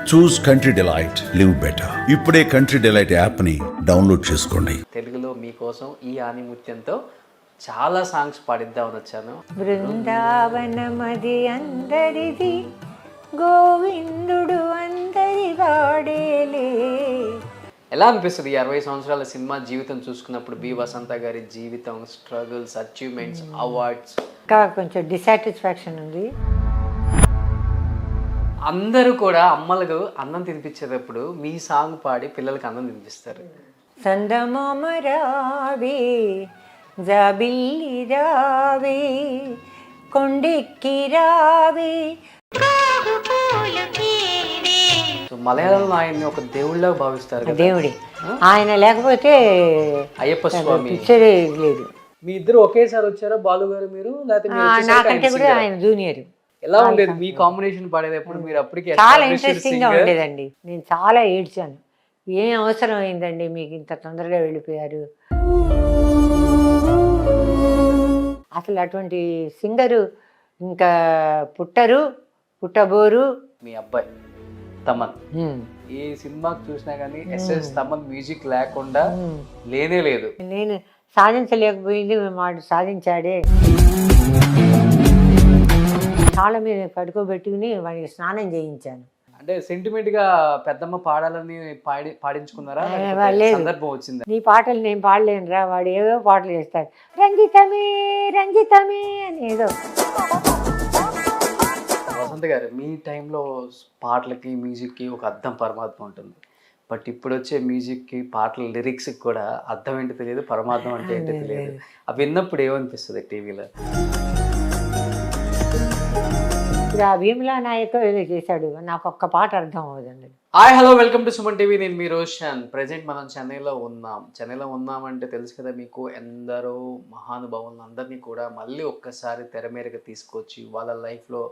చూస్ country delight live better. ఇప్పుడే country delight app ని download చేసుకోండి. తెలుగులో మీకోసం ఈ ఆనిముత్యంతో చాలా సాంగ్స్ పాడిద్దామని వచ్చాను. బృందావనమది అందరిది, గోవిందుడు అందరి వాడేలే. ఎలా అనిపిస్తుంది ఈ 60 సంవత్సరాల సినిమా జీవితం చూసుకున్నప్పుడు? బి వసంత గారి జీవితం, స్ట్రగుల్స్, అచీవ్మెంట్స్, అవార్డ్స్. ఇంకా కొంచెం డిసాటిస్ఫాక్షన్ ఉంది. అందరూ కూడా అమ్మలకు అన్నం తినిపించేటప్పుడు మీ సాంగ్ పాడి పిల్లలకి అన్నం తినిపిస్తారు. సందమామ రావే, జాబిల్లి రావే, కొండెక్కి రావే. మలయాళంలో ఆయన్ని ఒక దేవుళ్ళగా భావిస్తారు కదా. దేవుడి ఆయన లేకపోతే అయ్యప్ప స్వామి పిక్చరే లేదు. మీ ఇద్దరు ఒకేసారి వచ్చారా బాలు గారు మీరు? లేకపోతే నాకంటే కూడా ఆయన జూనియర్. ఎలా ఉండేది మీ కాంబినేషన్ పాడేటప్పుడు? మీరు అప్పటికి చాలా ఇంట్రెస్టింగ్ గా ఉండేదండి. నేను చాలా ఏడ్చాను. ఏం అవసరం అయిందండి మీకు ఇంత తొందరగా వెళ్ళిపోయారు? అసలు అటువంటి సింగరు ఇంకా పుట్టబోరు. మీ అబ్బాయి తమన్ ఏ సినిమాకి చూసినా కానీ ఎస్ఎస్ తమన్ మ్యూజిక్ లేకుండా లేనే లేదు. నేను సాధించలేకపోయింది, వాడు సాధించాడే. చాలా మీద పడుకోబెట్టుకుని వాడికి స్నానం చేయించాను. అంటే సెంటిమెంట్ గా పెద్దమ్మ పాడాలని పాడించుకున్నారా? సందర్భం వచ్చింది. నీ పాటలు నేను పాడలేను రా, వాడు ఏవో పాటలు చేస్తాడు. రంజితమే రంజితమే అని ఏదో. వసంత గారు, మీ టైంలో పాటలకి మ్యూజిక్కి ఒక అర్థం పరమార్థం ఉంటుంది. బట్ ఇప్పుడు వచ్చే మ్యూజిక్కి పాటల లిరిక్స్కి కూడా అర్థం ఏంటో తెలియదు, పరమార్థం అంటే ఏంటో తెలియదు. అవి విన్నప్పుడు ఏమనిపిస్తుంది టీవీలో? ఇప్పుడు ఆ భీమలా నాయక్ ఏదో చేశాడు, నాకు ఒక్క పాట అర్థం అవ్వదండి. Hi hello, welcome to Suman TV. నేను మీ రోషన్. ప్రజెంట్ మనం చెన్నైలో ఉన్నామంటే తెలుసు కదా మీకు. ఎందరో మహానుభావులను అందరినీ కూడా మళ్ళీ ఒక్కసారి తెర మీదకి తీసుకొచ్చి వాళ్ళ లైఫ్లో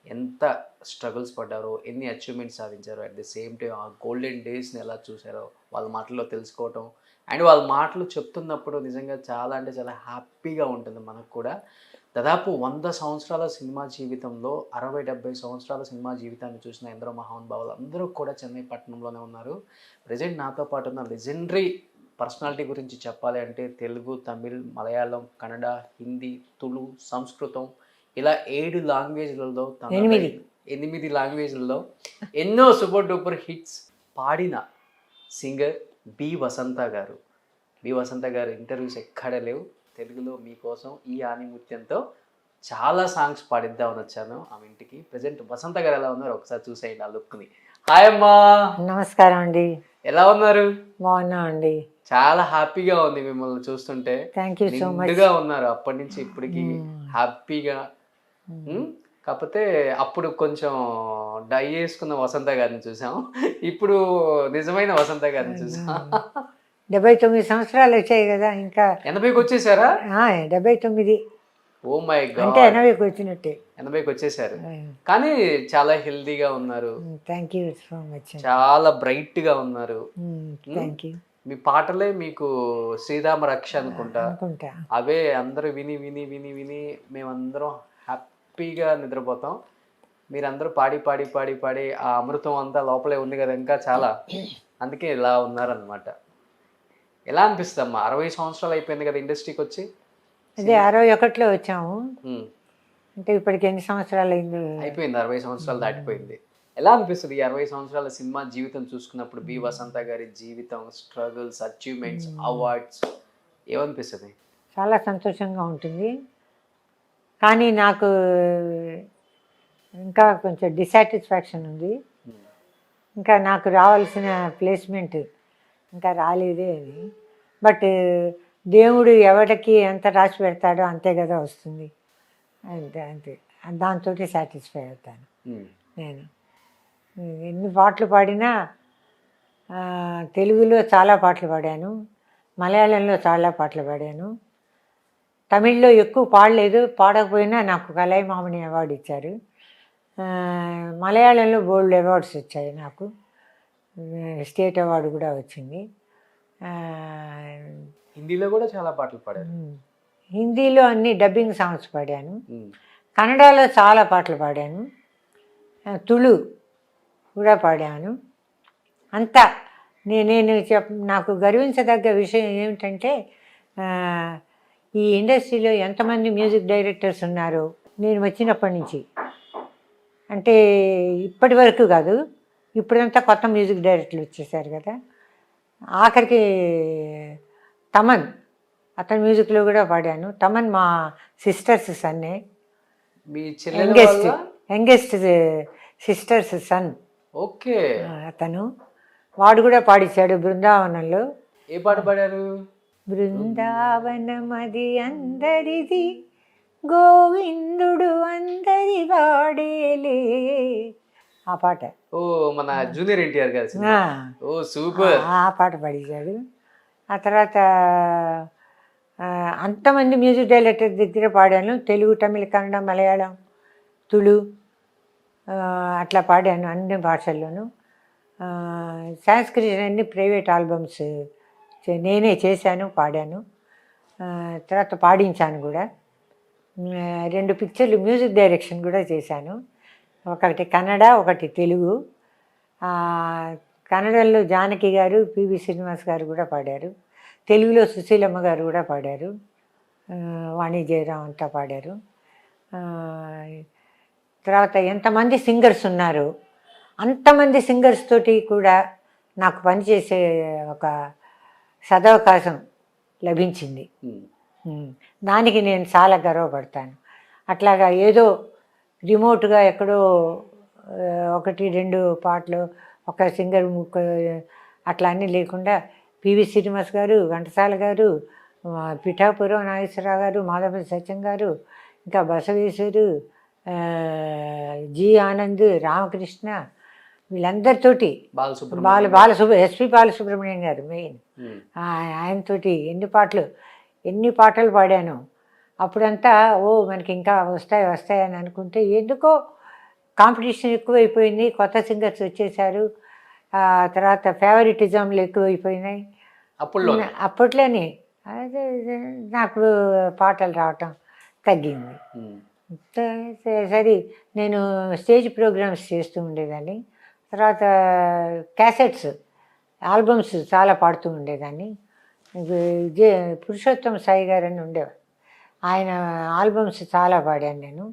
ఎంత స్ట్రగుల్స్ పడ్డారో, ఎన్ని అచీవ్మెంట్స్ సాధించారో, అట్ ది సేమ్ టైం ఆ గోల్డెన్ డేస్ని ఎలా చూసారో వాళ్ళ మాటల్లో తెలుసుకోవటం. అండ్ వాళ్ళ మాటలు చెప్తున్నప్పుడు నిజంగా చాలా అంటే చాలా హ్యాపీగా ఉంటుంది మనకు కూడా. దాదాపు 100 సంవత్సరాల సినిమా జీవితంలో 60-70 సంవత్సరాల సినిమా జీవితాన్ని చూసిన ఎందరో మహానుభావులు అందరూ కూడా చెన్నై పట్టణంలోనే ఉన్నారు. ప్రజెంట్ నాతో పాటు ఉన్న లెజెండరీ పర్సనాలిటీ గురించి చెప్పాలి అంటే తెలుగు, తమిళ్, మలయాళం, కన్నడ, హిందీ, తుళు, సంస్కృతం ఇలా 7 లాంగ్వేజ్లలో 8 లాంగ్వేజ్లలో ఎన్నో సూపర్ డూపర్ హిట్స్ పాడిన సింగర్ బి వసంత గారు. బి వసంత గారు ఇంటర్వ్యూస్ ఎక్కడ లేవు. తెలుగులో మీకోసం ఈ ఆనిముత్యంతో చాలా సాంగ్స్ పాడిద్దామని వచ్చాను ఆమె ఇంటికి. ప్రజెంట్ వసంత గారు ఎలా ఉన్నారు ఒకసారి చూసేయండి ఆ లుక్ని. హాయ్ అమ్మా. నమస్కారం అండి. ఎలా ఉన్నారు? బాగున్నా అండి. చాలా హ్యాపీగా ఉంది మిమ్మల్ని చూస్తుంటే. Thank you so much. నిండుగా ఉన్నారు అప్పటి నుంచి ఇప్పటికి, హ్యాపీగా. కాకపోతే అప్పుడు కొంచెం డై చేసుకున్న వసంత గారిని చూసాం, ఇప్పుడు నిజమైన వసంత గారిని చూసాం. 79 సంవత్సరాలు వచ్చాయి కదా. ఇంకా 80కి వచ్చేసారా? 79. ఓ మై గాడ్, అంటే 80కి వచ్చినట్టే. 80కి వచ్చేసారు. కానీ చాలా హెల్దీగా ఉన్నారు. Thank you so much. చాలా బ్రైట్ గా ఉన్నారు. Thank you. మీ పాటలే మీకు శ్రీరామ రక్ష అనుకుంటా. అవే అందరూ విని విని విని విని మేమందరం హ్యాపీగా నిద్రపోతాం. మీరందరూ పాడి పాడి పాడి పాడి ఆ అమృతం అంతా లోపలే ఉంది కదా ఇంకా చాలా, అందుకే ఇలా ఉన్నారనమాట. ఎలా అనిపిస్తుంది అమ్మా? 60 సంవత్సరాలు అయిపోయింది కదా ఇండస్ట్రీకి వచ్చి. అదే 61లో వచ్చాము. అంటే ఇప్పటికి ఎన్ని సంవత్సరాలు అయింది? అయిపోయింది, 60 సంవత్సరాలు దాటిపోయింది. ఎలా అనిపిస్తుంది ఈ 60 సంవత్సరాల సినిమా జీవితం చూసుకున్నప్పుడు? బి వసంత గారి జీవితం, స్ట్రగుల్స్, అచీవ్మెంట్స్, అవార్డ్స్ ఏమనిపిస్తుంది? చాలా సంతోషంగా ఉంటుంది. కానీ నాకు ఇంకా కొంచెం డిసాటిస్ఫాక్షన్ ఉంది. ఇంకా నాకు రావాల్సిన ప్లేస్మెంట్ ఇంకా రాలేదే అని. బట్ దేవుడు ఎవరికి ఎంత రాసి పెడతాడో అంతే కదా వస్తుంది. అంతే దాంతో సాటిస్ఫై అవుతాను నేను. ఎన్ని పాటలు పాడినా, తెలుగులో చాలా పాటలు పాడాను, మలయాళంలో చాలా పాటలు పాడాను, తమిళ్లో ఎక్కువ పాడలేదు. పాడకపోయినా నాకు కలైమామణి అవార్డు ఇచ్చారు. మలయాళంలో బోల్డ్ అవార్డ్స్ వచ్చాయి నాకు. స్టేట్ అవార్డు కూడా వచ్చింది. హిందీలో కూడా చాలా పాటలు పాడారు. హిందీలో అన్ని డబ్బింగ్ సాంగ్స్ పాడాను. కన్నడలో చాలా పాటలు పాడాను. తుళు కూడా పాడాను. అంతా నేను నాకు గర్వించదగ్గ విషయం ఏమిటంటే ఈ ఇండస్ట్రీలో ఎంతమంది మ్యూజిక్ డైరెక్టర్స్ ఉన్నారో నేను వచ్చినప్పటి నుంచి, అంటే ఇప్పటి వరకు కాదు, ఇప్పుడంతా కొత్త మ్యూజిక్ డైరెక్టర్లు వచ్చేసారు కదా. ఆఖరికి తమన్, అతని మ్యూజిక్లో కూడా పాడాను. తమన్ మా సిస్టర్స్ సన్నే, మీ చెల్లెలు యంగెస్ట్ సిస్టర్స్ సన్. ఓకే. అతను వాడు కూడా పాడించాడు బృందావనంలో. ఏ పాట పాడారు? బృందావనమది అందరిది, గోవిందుడు అందరి వాడేలే, ఆ పాట. ఓ మన జూనియర్ ఎన్టీఆర్ గారు. ఓ సూపర్. ఆ పాట పాడించాడు. ఆ తర్వాత అంతమంది మ్యూజిక్ డైరెక్టర్ దగ్గర పాడాను. తెలుగు, తమిళ, కన్నడ, మలయాళం, తుళు అట్లా పాడాను అన్ని భాషల్లోనూ. సంస్కృతి అన్ని ప్రైవేట్ ఆల్బమ్స్ నేనే చేశాను, పాడాను. తర్వాత పాడించాను కూడా. 2 పిక్చర్లు మ్యూజిక్ డైరెక్షన్ కూడా చేశాను. ఒకటి కన్నడ, ఒకటి తెలుగు. కన్నడలో జానకి గారు, పివి శ్రీనివాస్ గారు కూడా పాడారు. తెలుగులో సుశీలమ్మ గారు కూడా పాడారు. వాణి జయరాం అంతా పాడారు. తర్వాత ఎంతమంది సింగర్స్ ఉన్నారు, అంతమంది సింగర్స్ తోటి కూడా నాకు పనిచేసే ఒక సదవకాశం లభించింది. దానికి నేను చాలా గర్వపడతాను. అట్లాగా ఏదో రిమోట్గా ఎక్కడో 1-2 పాటలు ఒక సింగర్ అట్లా అన్నీ లేకుండా పివి శ్రీనివాస్ గారు, ఘంటసాల గారు, పిఠాపురం నాగేశ్వరరావు గారు, మాధవపల్లి సత్యం గారు, ఇంకా బసవేశ్వరు, జి ఆనంద్, రామకృష్ణ, వీళ్ళందరితోటి ఎస్పి బాలసుబ్రహ్మణ్యం గారు మెయిన్, ఆయనతోటి ఎన్ని పాటలు పాడాను. అప్పుడంతా మనకి ఇంకా వస్తాయని అనుకుంటే ఎందుకో కాంపిటీషన్ ఎక్కువైపోయింది, కొత్త సింగర్స్ వచ్చేసారు, తర్వాత ఫేవరెటిజంలు ఎక్కువైపోయినాయి. అప్పట్లోనే నాకు పాటలు రావటం తగ్గింది. సరే నేను స్టేజ్ ప్రోగ్రామ్స్ చేస్తూ ఉండేదాన్ని. తర్వాత క్యాసెట్స్, ఆల్బమ్స్ చాలా పాడుతూ ఉండేదాన్ని. పురుషోత్తం సాయి గారు అని ఉండేవారు, ఆయన ఆల్బమ్స్ చాలా పాడాను నేను.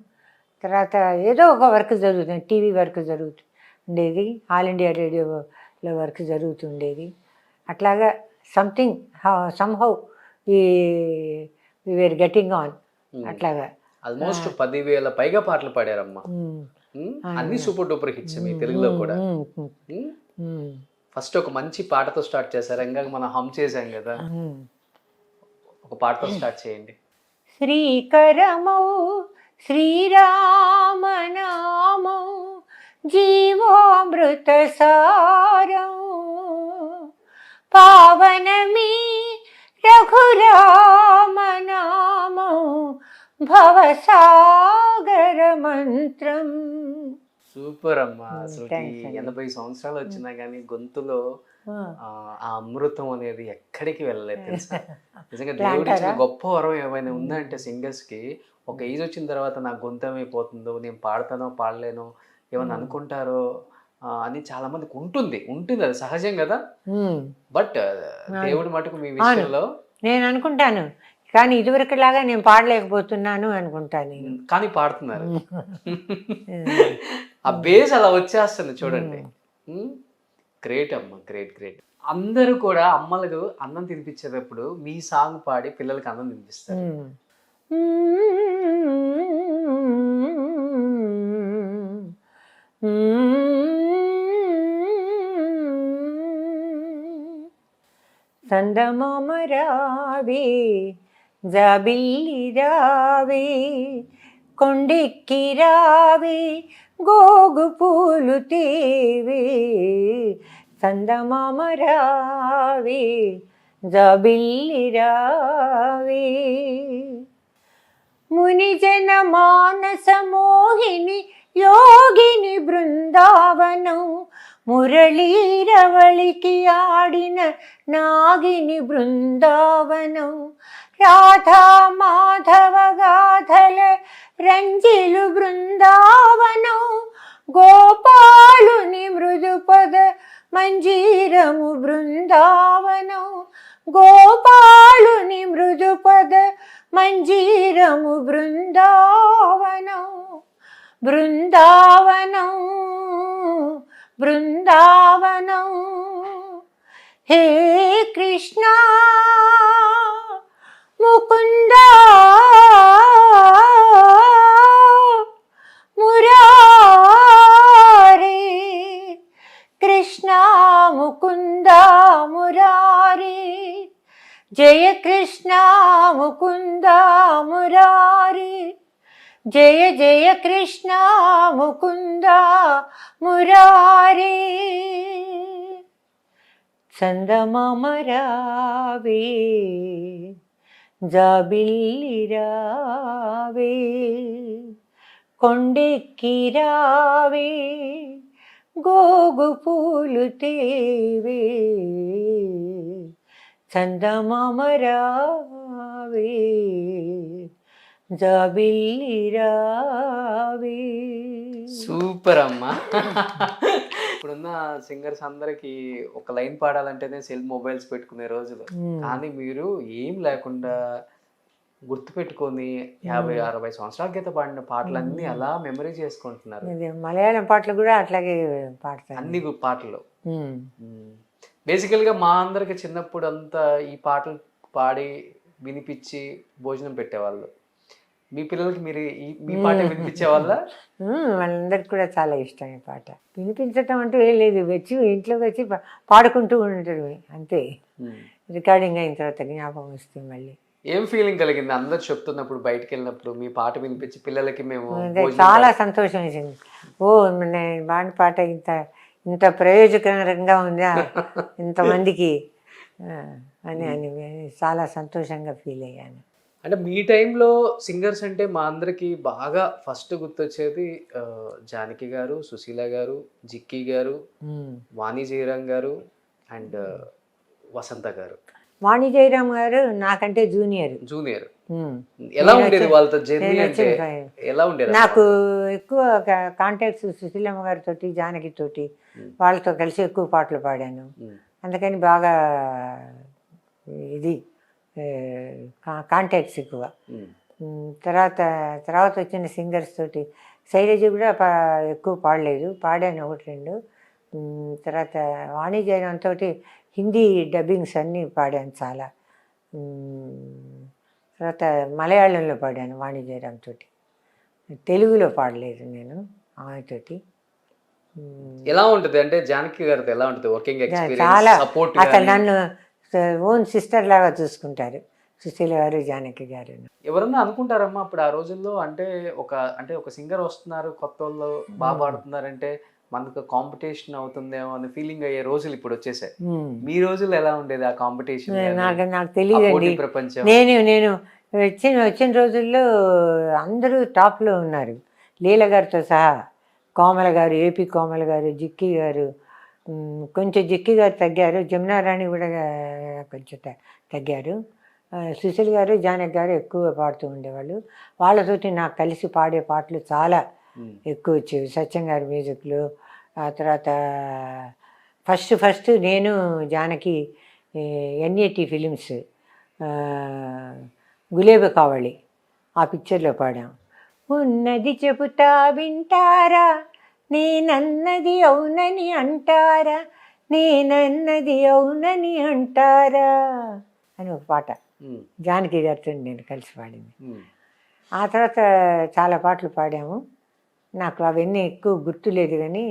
తర్వాత ఏదో ఒక వర్క్ జరుగుతుంది, టీవీ వర్క్ ఉండేది, ఆల్ ఇండియా రేడియోలో వర్క్ జరుగుతుండేది. అట్లాగా somehow we were getting on. అట్లాగా ఆల్మోస్ట్ 10,000 పైగా పాటలు పాడారమ్మా. అన్ని సూపర్ డూపర్ హిట్స్ మీ తెలుగులో కూడా. ఫస్ట్ ఒక మంచి పాటతో స్టార్ట్ చేశారు, ఇంకా మనం హమ్ చేసాం కదా, ఒక పాటతో స్టార్ట్ చేయండి. శ్రీకరమౌ శ్రీరామనామౌ జీవామృత సారం, పావనమీ రఘురామనామౌ భవసాగర మంత్రం. సూపర్ అమ్మా. అసలు 80 సంవత్సరాలు వచ్చినా కానీ గొంతులో ఆ అమృతం అనేది ఎక్కడికి వెళ్ళలేదు తెలుసా. నిజంగా దేవుడి ఇచ్చిన గొప్ప వరం ఏమైనా ఉందంటే సింగర్స్ కి, ఒక ఏజ్ వచ్చిన తర్వాత నా గొంతు ఏమైపోతుందో, నేను పాడతానో పాడలేనో, ఏమన్నా అనుకుంటారో అని చాలా మందికి ఉంటుంది, అది సహజం కదా. బట్ దేవుడి మటుకు మీ విషయంలో నేను అనుకుంటాను, కానీ ఇదివరకులాగా నేను పాడలేకపోతున్నాను అనుకుంటాను నేను, కానీ పాడుతున్నారు. ఆ బేస్ అలా వచ్చేస్తుంది చూడండి. గ్రేట్ అమ్మ, గ్రేట్. అందరూ కూడా అమ్మలకు అన్నం తినిపించేటప్పుడు మీ సాంగ్ పాడి పిల్లలకి అన్నం తినిపిస్తారు. సందమామ రావే జాబిల్లి రావే, కొండెక్కి రావే గోగు పూలు తేవే, సందమామ రావే జాబిల్లి రావే. మునిజన మానస మోహిని యోగిని బృందావనం, మురళీరవళికి ఆడిన నాగిని బృందావనం, రాధా మాధవ గాథల రంజిలు బృందావనం, గోపాలుని మృదుపద మంజీరము బృందావనం, గోపాలుని మృదుపద మంజీరము బృందావనం, బృందావనం బృందావనం. హే కృష్ణ ముకుంద మురారి, కృష్ణ ముకుంద మురారి, జయ కృష్ణ ముకుంద మురారి, జయ జయ కృష్ణ ముకుంద మురారి. చందమామ రావే, జాబిల్లి రావే, కొండెక్కి రావే, గోగు పూలు తేవే, చందమామ రావే, జాబిల్లి రావే. సూపర్ అమ్మా. ఇప్పుడున్న సింగర్స్ అందరికి ఒక లైన్ పాడాలంటేనే సెల్ మొబైల్స్ పెట్టుకునే రోజులు, కానీ మీరు ఏం లేకుండా గుర్తు పెట్టుకొని 50-60 సంవత్సరాల క్రితం పాడిన పాటలన్నీ అలా మెమరీ చేసుకుంటున్నారు. ఇది మలయాళం పాటలు కూడా అట్లాగే పాడతాను, అన్ని పాటలు. బేసికల్గా మా అందరికి చిన్నప్పుడు అంతా ఈ పాటలు పాడి వినిపించి భోజనం పెట్టేవాళ్ళు. మీ పిల్లలకి మీరు మీ పాట వినిపించే వాళ్ళ? వాళ్ళందరికి కూడా చాలా ఇష్టం ఈ పాట. వినిపించటం అంటూ ఏం లేదు, వచ్చి ఇంట్లోకి వచ్చి పాడుకుంటూ ఉంటారు అంతే. రికార్డింగ్ అయిన తర్వాత జ్ఞాపకం వస్తుంది మళ్ళీ. ఏం ఫీలింగ్ కలిగింది అందరు చెప్తున్నప్పుడు, బయటకు వెళ్ళినప్పుడు మీ పాట వినిపించి పిల్లలకి మేము? చాలా సంతోషం వేసింది. ఓ నేను పాడిన పాట ఇంత ఇంత ప్రయోజకరంగా ఉందా ఇంతమందికి అని అని చాలా సంతోషంగా ఫీల్ అయ్యాను. అంటే మీ టైంలో సింగర్స్ అంటే మా అందరికి బాగా ఫస్ట్ గుర్తొచ్చేది జానకి గారు, సుశీల గారు, జిక్కీ గారు, వాణి జయరాం గారు అండ్ వసంత గారు. వాణి జయరాం గారు నాకంటే జూనియర్. ఎలా ఉండేది వాళ్ళతో జర్నీ? అంటే ఎలా ఉండేది? నాకు ఎక్కువ కాంటాక్ట్స్ సుశీలమ్మ గారితో, జానకి తోటి, వాళ్ళతో కలిసి ఎక్కువ పాటలు పాడాను. అందుకని బాగా ఇది కాంటాక్ట్స్ ఎక్కువ. తర్వాత వచ్చిన సింగర్స్ తోటి శైలజ కూడా ఎక్కువ పాడలేదు, పాడాను 1-2. తర్వాత వాణి జయరాం తోటి హిందీ డబ్బింగ్స్ అన్నీ పాడాను చాలా. తర్వాత మలయాళంలో పాడాను వాణి జయరాం తోటి, తెలుగులో పాడలేదు నేను ఆమెతోటి. ఎలా ఉంటుంది అంటే జానకి గారితో ఎలా ఉంటుంది వర్కింగ్ ఎక్స్పీరియన్స్? చాలా అసలు నన్ను ఓన్ సిస్టర్ లాగా చూసుకుంటారు సుశీల గారు, జానకి గారు. ఎవరన్నా అనుకుంటారమ్మా అప్పుడు ఆ రోజుల్లో అంటే ఒక సింగర్ వస్తున్నారు కొత్త వాళ్ళు బాగా పాడుతున్నారంటే మనకు కాంపిటీషన్ అవుతుందేమో అని ఫీలింగ్ అయ్యే రోజులు ఇప్పుడు వచ్చేసాయి. మీ రోజుల్లో ఎలా ఉండేది ఆ కాంపిటీషన్? నాకు తెలియదండి. ప్రపంచం నేను వచ్చిన రోజుల్లో అందరూ టాప్లో ఉన్నారు, లీల గారితో సహా. కోమల గారు, ఏపీ కోమల గారు, జిక్కీ గారు, కొంచెం జిక్కీ గారు తగ్గారు, జమునారాణి కూడా కొంచెం తగ్గారు. సుశీల్ గారు, జానకి గారు ఎక్కువ పాడుతూ ఉండేవాళ్ళు. వాళ్ళతోటి నాకు కలిసి పాడే పాటలు చాలా ఎక్కువ వచ్చేవి. సత్యం గారి మ్యూజిక్లు. ఆ తర్వాత ఫస్ట్ నేను జానకి ఎన్ఏటి ఫిలిమ్స్ గులేబ కావళి ఆ పిక్చర్లో పాడాం. ఉన్నది చెబుతా వింటారా, నేనన్నది అవునని అంటారా, నేనన్నది అవునని అంటారా అని ఒక పాట జానకి గారితో నేను కలిసి పాడింది. ఆ తర్వాత చాలా పాటలు పాడాము. నాకు అవన్నీ ఎక్కువ గుర్తులేదు, కానీ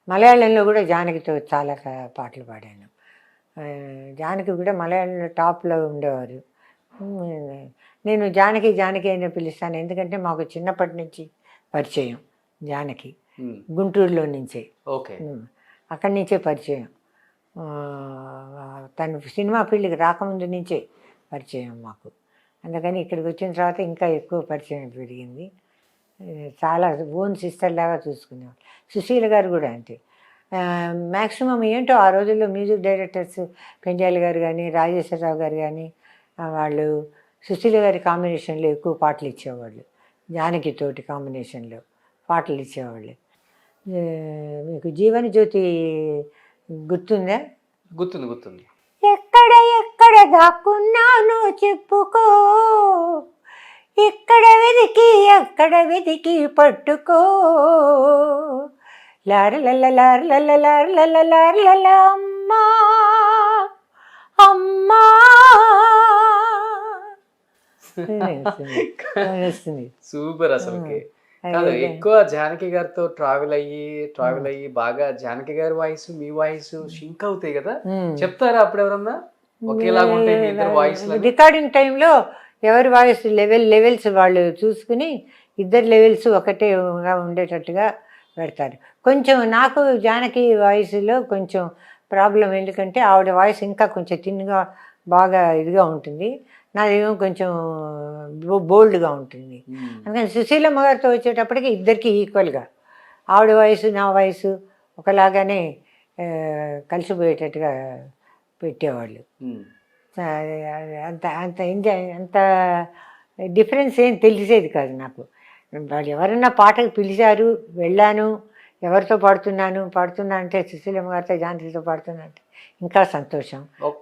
మలయాళంలో కూడా జానకితో చాలా పాటలు పాడాను. జానకి కూడా మలయాళంలో టాప్లో ఉండేవారు. నేను జానకి అయినా పిలుస్తాను, ఎందుకంటే మాకు చిన్నప్పటి నుంచి పరిచయం జానకి, గుంటూరులో నుంచే. అక్కడి నుంచే పరిచయం. తను సినిమా ఫీల్డ్కి రాకముందు నుంచే పరిచయం మాకు. అందుకని ఇక్కడికి వచ్చిన తర్వాత ఇంకా ఎక్కువ పరిచయం పెరిగింది. చాలా ఓన్ సిస్టర్ లాగా చూసుకునేవాళ్ళు. సుశీల గారు కూడా అంతే. మ్యాక్సిమం ఏంటో ఆ రోజుల్లో మ్యూజిక్ డైరెక్టర్స్ పెంజాలి గారు కానీ, రాజేశ్వరరావు గారు కానీ, వాళ్ళు సుశీల గారి కాంబినేషన్లో ఎక్కువ పాటలు ఇచ్చేవాళ్ళు. జానకి తోటి కాంబినేషన్లో పాటలు ఇచ్చేవాళ్ళు. మీకు జీవన జ్యోతి గుర్తుందా? గుర్తుంది. ఎక్కడ ఎక్కడ దాక్కున్నానో చెప్పుకో, ఎక్కడ వెతికి పట్టుకో, లారలల్ల అమ్మా అమ్మా వస్తుంది. సూపర్ అసలుకి. కాదు, ఎక్కువ జానకి గారితో ట్రావెల్ అయ్యి బాగా జానకి గారి వాయిస్ మీ వాయిస్ సింక్ అవుతాయి కదా, చెప్తారా అప్పుడు ఎవరన్నా ఒకేలాగా ఉంటాయి మీ ఇద్దరు వాయిస్? రికార్డింగ్ టైంలో ఎవరి వాయిస్ లెవెల్స్ వాళ్ళు చూసుకుని ఇద్దరు లెవెల్స్ ఒకటేగా ఉండేటట్టుగా పెడతారు. కొంచెం నాకు జానకి వాయిస్లో కొంచెం ప్రాబ్లం, ఎందుకంటే ఆవిడ వాయిస్ ఇంకా కొంచెం తిన్నుగా బాగా ఇదిగా ఉంటుంది, నాదేమో కొంచెం బోల్డ్గా ఉంటుంది. అందుకని సుశీలమ్మ గారితో వచ్చేటప్పటికి ఇద్దరికి ఈక్వల్గా ఆవిడ వయసు నా వయసు ఒకలాగానే కలిసిపోయేటట్టుగా పెట్టేవాళ్ళు. అంత అంత ఎంజాయ్, అంత డిఫరెన్స్ ఏం తెలిసేది కాదు నాకు. వాళ్ళు ఎవరన్నా పాటకు పిలిచారు, వెళ్ళాను, ఎవరితో పాడుతున్నా అంటే సుశీలమ్మ గారితో జానకితో పాడుతున్నా అంటే ఇంకా సంతోషం.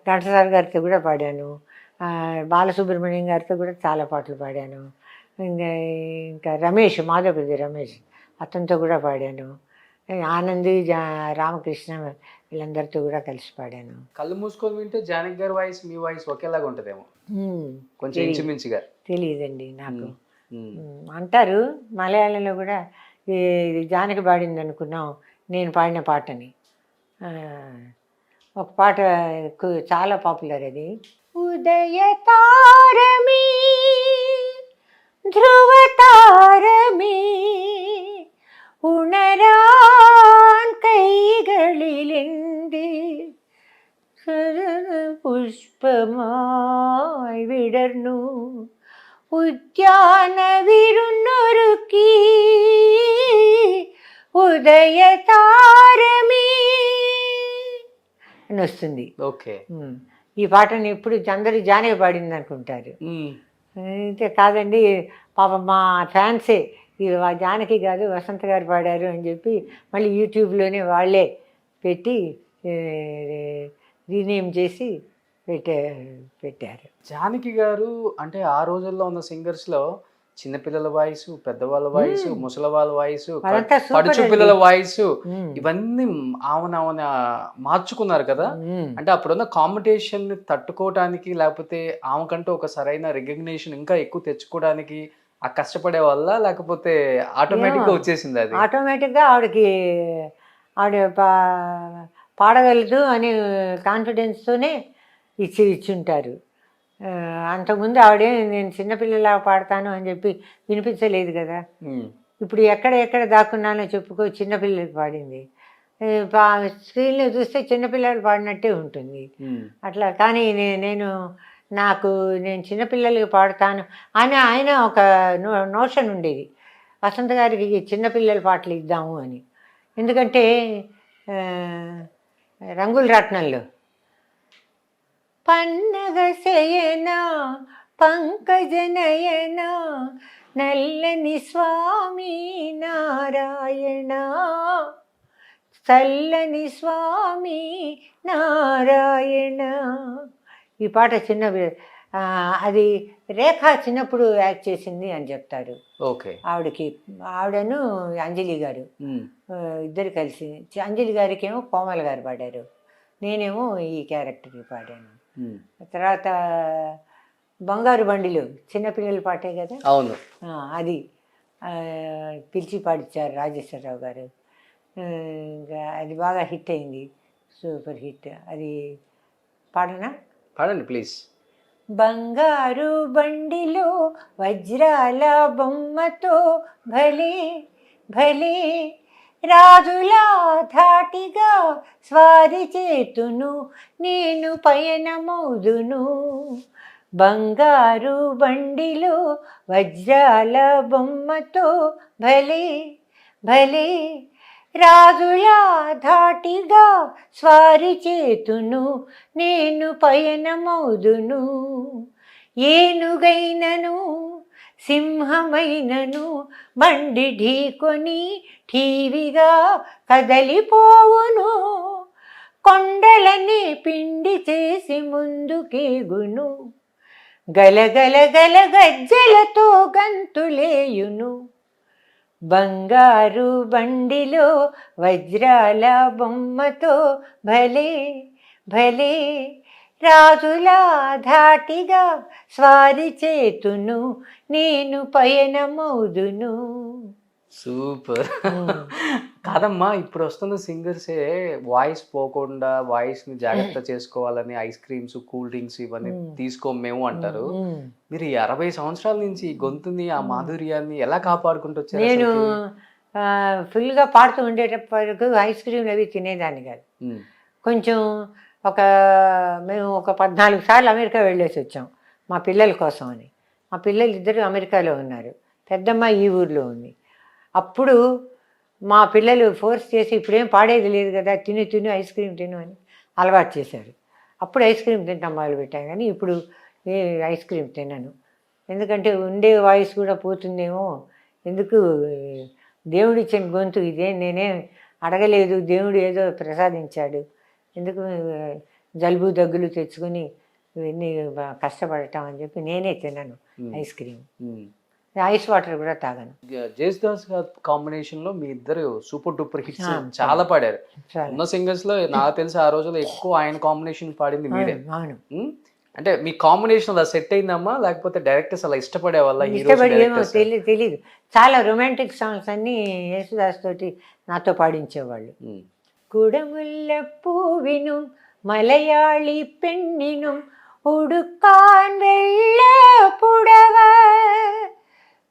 ఘంటసాల గారితో కూడా పాడాను, బాలసుబ్రహ్మణ్యం గారితో కూడా చాలా పాటలు పాడాను, ఇంకా రమేష్ మాధవపతి రమేష్ అతనితో కూడా పాడాను, ఆనంది రామకృష్ణ వీళ్ళందరితో కూడా కలిసి పాడాను. కళ్ళు మూసుకొని వింటే జానకి గారి వాయిస్ మీ వాయిస్ ఒకేలాగా ఉంటుందేమో కొంచెం ఇంచుమించుగా. తెలియదండి నాకు. అంటారు మలయాళంలో కూడా ఇది జానకి పాడింది అనుకున్నాం నేను పాడిన పాటని. ఒక పాట చాలా పాపులర్ అది. ఉదయ తారమే ధ్రువ తారమే ഉണരാൻ കൈകളിലെന്തി പുഷ്പമായി വിടർന്നു ഉദ്യാന വിരുന്നൊരുക്കി ఉదయ తారమే అని వస్తుంది. ఓకే, ఈ పాటని ఎప్పుడు అందరూ జానకి పాడింది అనుకుంటారు. అయితే కాదండి, పాపం మా ఫ్యాన్సే ఇది జానకి కాదు వసంత గారు పాడారు అని చెప్పి మళ్ళీ యూట్యూబ్లోనే వాళ్ళే పెట్టి రీనేమ్ చేసి పెట్టారు. జానకి గారు అంటే ఆ రోజుల్లో ఉన్న సింగర్స్లో చిన్నపిల్లల వాయిస్, పెద్దవాళ్ళ వాయిస్, ముసలి వాళ్ళ వాయిస్, పడుచు పిల్లల వాయిస్, ఇవన్నీ ఆమె మార్చుకున్నారు కదా. అంటే అప్పుడున్న కాంపిటీషన్ తట్టుకోవడానికి, లేకపోతే ఆమెకంటూ ఒక సరైన రికగ్నిషన్ ఇంకా ఎక్కువ తెచ్చుకోవడానికి ఆ కష్టపడే వల్ల, లేకపోతే ఆటోమేటిక్గా వచ్చేసింది? అది ఆటోమేటిక్గా ఆవిడ పాడగలదు అనే కాన్ఫిడెన్స్తోనే ఇచ్చుంటారు. అంతకుముందు ఆవిడే నేను చిన్నపిల్లలా పాడతాను అని చెప్పి వినిపించలేదు కదా. ఇప్పుడు ఎక్కడ దాక్కున్నానో చెప్పుకో చిన్నపిల్లలకి పాడింది. స్క్రీన్లో చూస్తే చిన్నపిల్లలు పాడినట్టే ఉంటుంది అట్లా. కానీ నేను చిన్నపిల్లలకి పాడతాను అని ఆయన ఒక నోషన్ ఉండేది, వసంత గారికి చిన్నపిల్లల పాటలు ఇద్దాము అని. ఎందుకంటే రంగుల రత్నంలో పన్నగ శయన పంకజనయన నల్లని స్వామి నారాయణ చల్లని స్వామి నారాయణ, ఈ పాట అది రేఖ చిన్నప్పుడు యాక్ట్ చేసింది అని చెప్తారు. ఓకే, ఆవిడను అంజలి గారు ఇద్దరు కలిసి, అంజలి గారికి ఏమో కోమల్ గారు పాడారు, నేనేమో ఈ క్యారెక్టర్కి పాడాను. తర్వాత బంగారు బండిలో చిన్నపిల్లల పాటే కదా. అవును, అది పిలిచి పాడిచ్చారు రాజేశ్వరరావు గారు. అది బాగా హిట్ అయింది, సూపర్ హిట్. అది పాడండి ప్లీజ్. బంగారు బండిలో వజ్రాల బొమ్మతో భలే భలే రాజులా ధాటిగా స్వారి చేతును నేను పయనమౌదును. బంగారు బండిలో వజ్రాల బొమ్మతో భలే భలే రాజులా ధాటిగా స్వారి చేతును నేను పయనమౌదును. ఏనుగైనను సింహమైనను బండి ఢీకొని ఠీవిగా కదలిపోవును, కొండలని పిండి చేసి ముందుకేగును, గలగల గల గజ్జలతో గంతులేయును, బంగారు బండిలో వజ్రాల బొమ్మతో భలే భలే రాజులా ధాటిగా స్వారి చేతును, నేను పయనమౌదును. సూపర్. కాదమ్మా, ఇప్పుడు వస్తున్న సింగర్సే వాయిస్ పోకుండా వాయిస్ ని జాగ్రత్త చేసుకోవాలని ఐస్ క్రీమ్స్, కూల్ డ్రింక్స్ ఇవన్నీ తీసుకోము మేము అంటారు. మీరు ఈ 60 సంవత్సరాల నుంచి ఈ గొంతుని, ఆ మాధుర్యాన్ని ఎలా కాపాడుకుంటూ వచ్చారు నేను అసలుకి? ఫుల్గా పాడుతూ ఉండేటప్పటికి ఐస్ క్రీమ్లు అవి తినేదాన్ని కాదు. ఉమ్, కొంచెం మేము ఒక 14 సార్లు అమెరికా వెళ్ళేసి వచ్చాం మా పిల్లల కోసం అని. మా పిల్లలు ఇద్దరు అమెరికాలో ఉన్నారు, పెద్దమ్మ ఈ ఊర్లో ఉంది. అప్పుడు మా పిల్లలు ఫోర్స్ చేసి ఇప్పుడేం పాడేది లేదు కదా, తిను తిను ఐస్ క్రీమ్ తిను అని అలవాటు చేశారు. అప్పుడు ఐస్ క్రీమ్ తింటాం మొదలుపెట్టాను, కానీ ఇప్పుడు ఏ ఐస్ క్రీమ్ తినను. ఎందుకంటే ఉండే వాయిస్ కూడా పోతుందేమో. ఎందుకు, దేవుడిచ్చిన గొంతు ఇదే, నేనేం అడగలేదు, దేవుడు ఏదో ప్రసాదించాడు. ఎందుకు జలుబు దగ్గులు తెచ్చుకొని ఇవన్నీ కష్టపడటం అని చెప్పి నేనే తినను ఐస్ క్రీమ్. ఐస్ వాటర్ కూడా తాగను. జేసుదాస్ కాంబినేషన్ లో మీ ఇద్దరు సూపర్ డూపర్ హిట్స్ చాలా పాడారు. ఉన్న సింగర్స్ లో నాకు తెలిసి ఆ రోజుల్లో ఎక్కువ ఆయన కాంబినేషన్ పాడింది మీరే. అవును. అంటే మీ కాంబినేషన్ అలా సెట్ అయిందమ్మా, లేకపోతే డైరెక్టర్స్ అలా ఇష్టపడే వాళ్ళ? ఇష్టపడి ఏమో తెలియదు. చాలా రొమాంటిక్ సాంగ్స్ అన్నీ యేసుదాస్ తోటి నాతో పాడించేవాళ్ళు. കുടമുല്ല പൂവിനും മലയാളി പെണ്ണിനും ഉടുക്കാൻ വെള്ള പുടവ,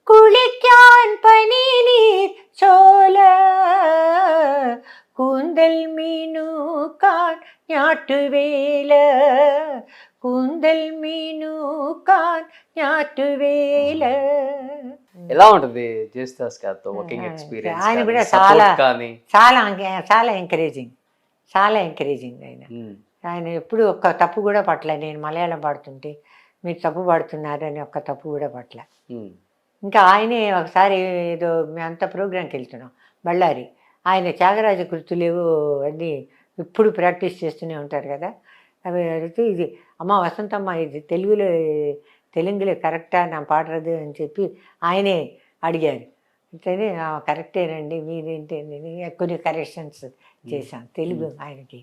കുളിക്കാൻ പനിനീർ ചോല, കൂന്തൽ മീനൂക്കാൻ ഞാറ്റുവേല, കൂന്തൽ മീനൂക്കാൻ ഞാറ്റുവേല. ఎలా ఉంటుంది జేసుదాస్ గారితో వర్కింగ్ ఎక్స్పీరియన్స్? ఆయన కూడా చాలా ఎంకరేజింగ్, చాలా ఎంకరేజింగ్. ఆయన ఎప్పుడు ఒక్క తప్పు కూడా పట్టలే. నేను మలయాళం పాడుతుంటే మీరు తప్పు పాడుతున్నారని ఒక్క తప్పు కూడా పట్టలే. ఇంకా ఆయనే ఒకసారి ఏదో మేమంతా ప్రోగ్రాంకి వెళ్తున్నాం బళ్ళారి, ఆయన త్యాగరాజ కృతులేవో అన్నీ ఇప్పుడు ప్రాక్టీస్ చేస్తూనే ఉంటారు కదా, అవి అడిగితే ఇది అమ్మ వసంతమ్మ ఇది తెలుగులో కరెక్టా నా పాడరదు అని చెప్పి ఆయనే అడిగారు. అంటేనే కరెక్టేనండి మీరేంటి కొన్ని కరెక్షన్స్ చేశాం తెలుగు ఆయనకి.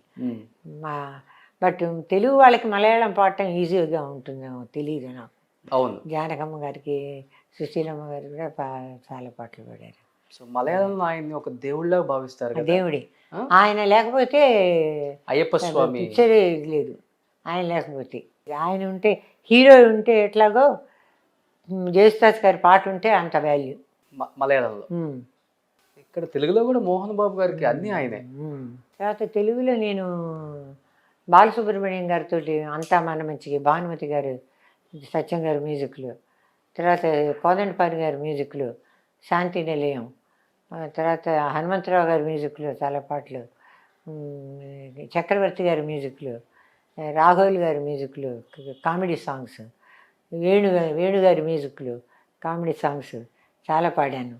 బట్ తెలుగు వాళ్ళకి మలయాళం పాడటం ఈజీగా ఉంటుందేమో తెలియదు నాకు. అవును, జానకమ్మ గారికి, సుశీలమ్మ గారు కూడా చాలా పాటలు పాడారు. సో మలయాళంలో ఆయన్ని ఒక దేవుళ్ళ భావిస్తారు కదా. దేవుడి, ఆయన లేకపోతే అయ్యప్ప స్వామి పిక్చరే లేదు. ఆయన లేకపోతే, ఆయన ఉంటే, హీరో ఉంటే ఎట్లాగో జేసుదాస్ గారి పాట ఉంటే అంత వాల్యూ మలయాళంలో. ఇక్కడ తెలుగులో కూడా మోహన్ బాబు గారికి అన్నీ ఆయనే. తర్వాత తెలుగులో నేను బాలసుబ్రహ్మణ్యం గారితో అంతా మన మంచిగా, భానుమతి గారు, సత్యం గారు మ్యూజిక్లు, తర్వాత కోదండపాణి గారి మ్యూజిక్లు, శాంతి నిలయం, తర్వాత హనుమంతరావు గారి మ్యూజిక్లు చాలా పాటలు, చక్రవర్తి గారి మ్యూజిక్లు, రాఘవుల్ గారి మ్యూజిక్లు, కామెడీ సాంగ్స్, వేణుగారి మ్యూజిక్లు, కామెడీ సాంగ్స్ చాలా పాడాను.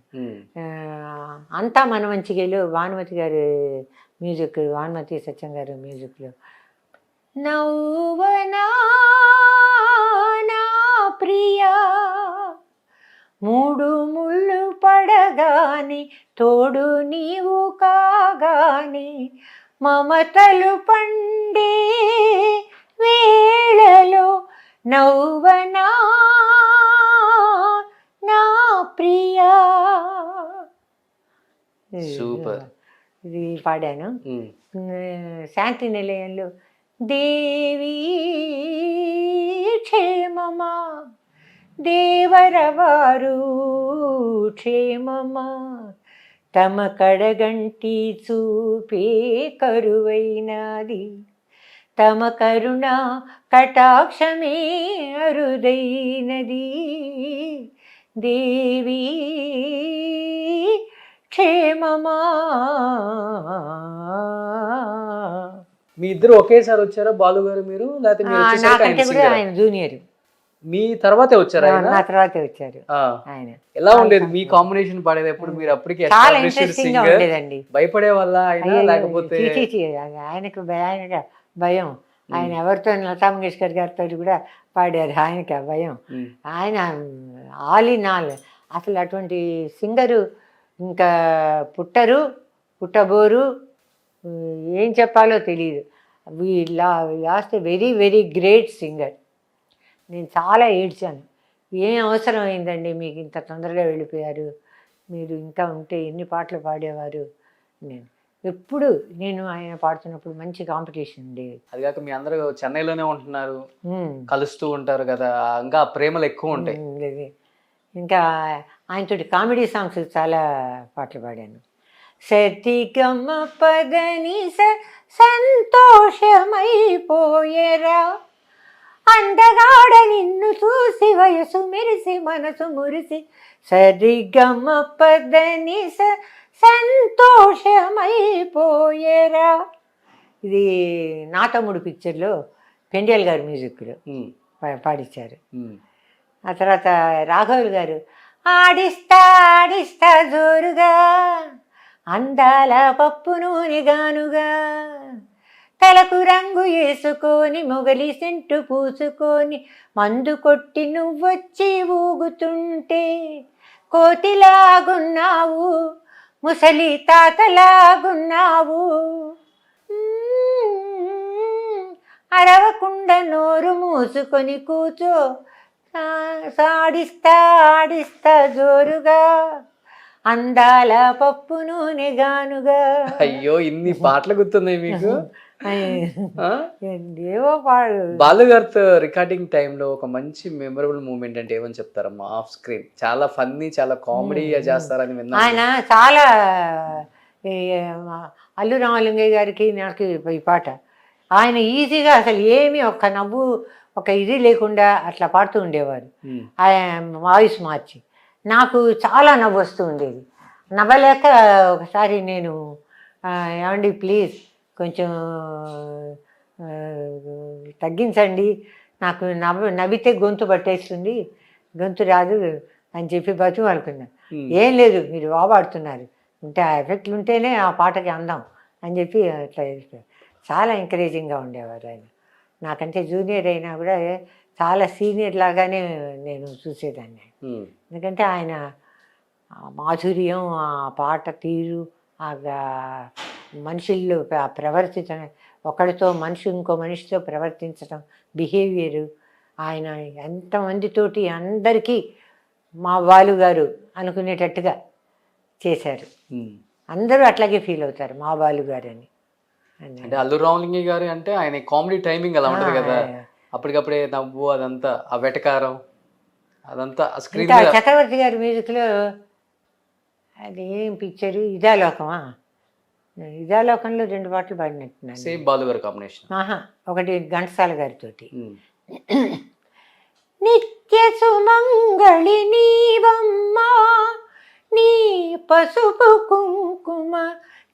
అంతా మన మంచిగేలో భానుమతి గారి మ్యూజిక్, భానుమతి సత్యం గారి మ్యూజిక్లు. నవ్వనా నా ప్రియా, మూడు ముళ్ళు పడగాని తోడు నీవు కాగాని, మమతలు పండే వేళలో నవ్వనా నా ప్రియా. సూపర్. ఇది పాడాను. శాంతి నిలయంలో దేవి క్షేమమా, దేవరవారు క్షేమమా, తమ కడగంటి చూపే కరువైనది, తమ కరుణ కటాక్షమే అరుదైనది, దేవి క్షేమమా. మీ ఇద్దరు ఒకేసారి వచ్చారా బాలు గారు మీరు, లేకపోతే మీరు వచ్చేసరికి నాకంటే ఆయన కూడా singer ఆ? ఆయన జూనియర్. మీ తర్వాతే వచ్చారు ఆయన? నా తర్వాతే వచ్చారు ఆ. ఆయన. ఎలా ఉండేది మీ కాంబినేషన్ పాడేటప్పుడు? మీరు అప్పటికి చాలా ఇంట్రెస్టింగ్ గా ఉండేదండి. భయపడే వల్ల ఆయన అయ్యో, లేకపోతే చీ, చీ, చీ, ఆయనకు భయం. ఆయన ఎవరితో లతా మంగేష్కర్ గారితో కూడా పాడారు, ఆయనకి ఆ భయం. ఆయన ఆల్ ఇన్ ఆల్. అసలు అటువంటి సింగరు ఇంకా పుట్టబోరు, ఏం చెప్పాలో తెలియదు. Last very very great singer. నేను చాలా ఏడ్చాను. ఏం అవసరం అయిందండి మీకు, ఇంత తొందరగా వెళ్ళిపోయారు, మీరు ఇంకా ఉంటే ఎన్ని పాటలు పాడేవారు. నేను ఆయన పాడుతున్నప్పుడు మంచి కాంపిటీషన్ ఉండేది. అది కాక మీ అందరూ చెన్నైలోనే ఉంటున్నారు, కలుస్తూ ఉంటారు కదా, ఇంకా ప్రేమలు ఎక్కువ ఉంటాయి. ఇంకా ఆయనతోటి కామెడీ సాంగ్స్ చాలా పాటలు పాడాను. సతిగమ పదని సంతోషమైపోయేరా, అందగాడ నిన్ను చూసి వయసు మెరిసి మనసు మురిసి, సరిగమ పదని సంతోషమైపోయేరా. ఇది నా తమ్ముడు పిక్చర్లో పెండ్యాల్ గారు మ్యూజిక్లో పాడించారు. ఆ తర్వాత రాఘవులు గారు ఆడిస్తా ఆడిస్తా జోరుగా, అందాల పప్పు నూనె గానుగా, తలకు రంగు వేసుకొని మొగలి సెంటు పూసుకొని, మందు కొట్టి నువ్వొచ్చి ఊగుతుంటే, కోతిలాగున్నావు ముసలి తాతలాగున్నావు, అరవకుండా నోరు మూసుకొని కూర్చో, ఆడిస్తా ఆడిస్తా జోరుగా, అందాల పప్పు నూనె గానుగా. అయ్యో, ఇన్ని పాటలు గుర్తున్నాయి మీకు. ఏవో పాడు. బాలు గారితో రికార్డింగ్ టైంలో ఒక మంచి మెమరబుల్ మూమెంట్ అంటే ఏమని చెప్తారమ్మా? ఆఫ్ స్క్రీన్ చాలా ఫన్నీ, చాలా కామెడీ చేస్తారని విన్నా. ఆయన చాలా అల్లు రామలింగయ్య గారికి నాకు ఈ పాట ఆయన ఈజీగా అసలు ఏమీ ఒక్క నవ్వు ఒక ఇది లేకుండా అట్లా పాడుతూ ఉండేవారు. ఆయన వాయిస్ మార్చి నాకు చాలా నవ్వు వస్తూ ఉండేది. నవ్వలేక ఒకసారి నేను ఏమండి ప్లీజ్ కొంచెం తగ్గించండి, నాకు నవ్వితే గొంతు పట్టేస్తుంది, గొంతు రాదు అని చెప్పి బతుమాలుకున్నాను. ఏం లేదు, మీరు బాగుపడుతున్నారు, ఉంటే ఆ ఎఫెక్ట్లు ఉంటేనే ఆ పాటకి అందం అని చెప్పి అట్లా చాలా ఎంకరేజింగ్గా ఉండేవారు ఆయన. నాకంటే జూనియర్ అయినా కూడా చాలా సీనియర్ లాగానే నేను చూసేదాన్ని. ఎందుకంటే ఆయన మాధుర్యం, ఆ పాట తీరు, ఆ మనుషుల్లో ప్రవర్తించడం, ఒకరితో మనిషి ఇంకో మనిషితో ప్రవర్తించడం, బిహేవియరు, ఆయన ఎంతమందితోటి అందరికీ మా బాలు గారు అనుకునేటట్టుగా చేశారు. అందరూ అట్లాగే ఫీల్ అవుతారు మా బాలు గారు అని. అంటే అల్లు రామలింగయ్య గారు అంటే ఆయన కామెడీ టైమింగ్ అలా ఉంటుంది కదా, అప్పటికప్పుడే నవ్వు, అదంతా ఆ వెటకారం, అదంతా స్క్రీన్. చక్రవర్తి గారి మ్యూజిక్లో అది ఏం పిక్చరు, ఇదాలోకమా, ఇదాలోకంలో 2 పాటలు పాడినట్టున్నాను. సేమ్ బాలు గారి కాంబినేషన్. ఒకటి ఘంటసాల గారితో, నిత్య సుమంగళి నీవమ్మా, నీ పసుపు కుంకుమ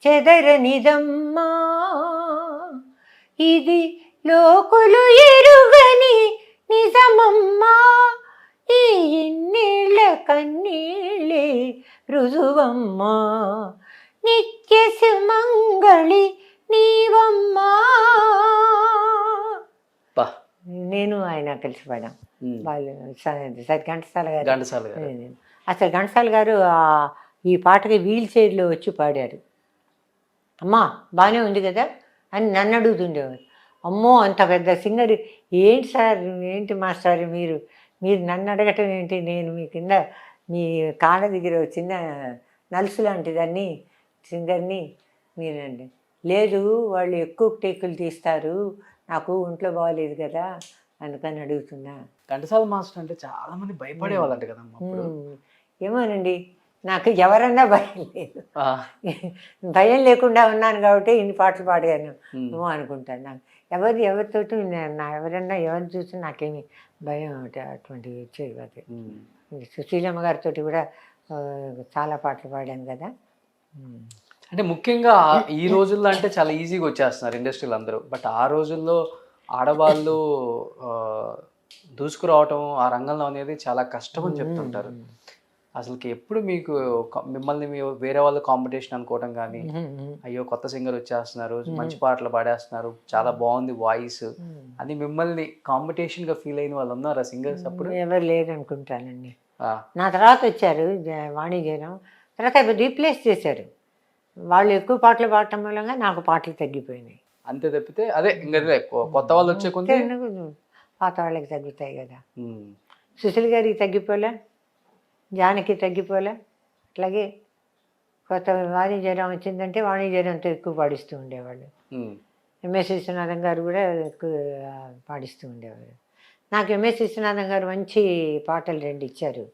చెదరనిదమ్మా, ఇది లోకులు ఎరుగని నిజమమ్మా, ఈ ఇన్నేళ్ళ కన్నీళ్ళే రుజువమ్మా, నిత్య సుమంగళి నీవమ్మా. నేను ఆయన కలిసి పాడాం. వాళ్ళు ఘంటసాల గారు. అసలు ఘంటసాల గారు ఈ పాటకి వీల్ చైర్లో వచ్చి పాడారు. అమ్మా బాగానే ఉంది కదా అని నన్ను అడుగుతుండేవారు. అమ్మో అంత పెద్ద సింగర్ ఏంటి సార్, ఏంటి మాస్టర్ మీరు నన్ను అడగటం ఏంటి, నేను మీ కింద మీ కాళ్ళ దగ్గర చిన్న నలుసు లాంటిదాన్ని సింగర్ని మీరండి. లేదు వాళ్ళు ఎక్కువ టేకులు తీస్తారు, నాకు ఒంట్లో బాగోలేదు కదా అందుకని అడుగుతున్నా. ఘంటసాల మాస్టర్ అంటే చాలా మంది భయపడేవాళ్ళంట కదమ్మా. ఏమోనండి, నాకు ఎవరన్నా భయం లేదు, భయం లేకుండా ఉన్నాను కాబట్టి ఇన్ని పాటలు పాడాను ఏమో అనుకుంటాను. నాకు ఎవరితోటి ఎవరన్నా ఎవరిని చూసి నాకేమి భయం అటువంటివి వచ్చేది కాదు. సుశీలమ్మ గారితో కూడా చాలా పాటలు పాడాను కదా. అంటే ముఖ్యంగా ఈ రోజుల్లో అంటే చాలా ఈజీగా వచ్చేస్తున్నారు ఇండస్ట్రీలో అందరూ, బట్ ఆ రోజుల్లో ఆడవాళ్ళు దూసుకురావటం ఆ రంగంలో అనేది చాలా కష్టం అని చెప్తుంటారు. అసలుకి ఎప్పుడు మీకు మిమ్మల్ని వేరే వాళ్ళు కాంపిటీషన్ అనుకోవటం కానీ, అయ్యో కొత్త సింగర్ వచ్చేస్తున్నారు, మంచి పాటలు పాడేస్తున్నారు, చాలా బాగుంది వాయిస్ అని మిమ్మల్ని కాంపిటీషన్గా ఫీల్ అయిన వాళ్ళు ఉన్నారా సింగర్స్ అప్పుడు? ఎవరు లేరు అనుకుంటానండి. ఆ, నా తర్వాత వచ్చారు వాణి జయరాం, తర్వాత రీప్లేస్ చేశారు. వాళ్ళు ఎక్కువ పాటలు పాడటం మూలంగా నాకు పాటలు తగ్గిపోయినాయి. అంతే తప్పితే అదే ఇంకా కొత్త వాళ్ళు వచ్చే కొంచెం పాత వాళ్ళకి తగ్గుతాయి కదా. సుశీల్ గారికి తగ్గిపోలే, జానకి తగ్గిపోలే. అట్లాగే కొత్త వాణి జయరాం వచ్చిందంటే వాణి జయరాంతో ఎక్కువ పాడిస్తూ ఉండేవాళ్ళు. ఎంఎస్ విశ్వనాథం గారు కూడా ఎక్కువ పాడిస్తూ ఉండేవారు. నాకు ఎంఎస్ విశ్వనాథం గారు మంచి పాటలు 2 ఇచ్చారు.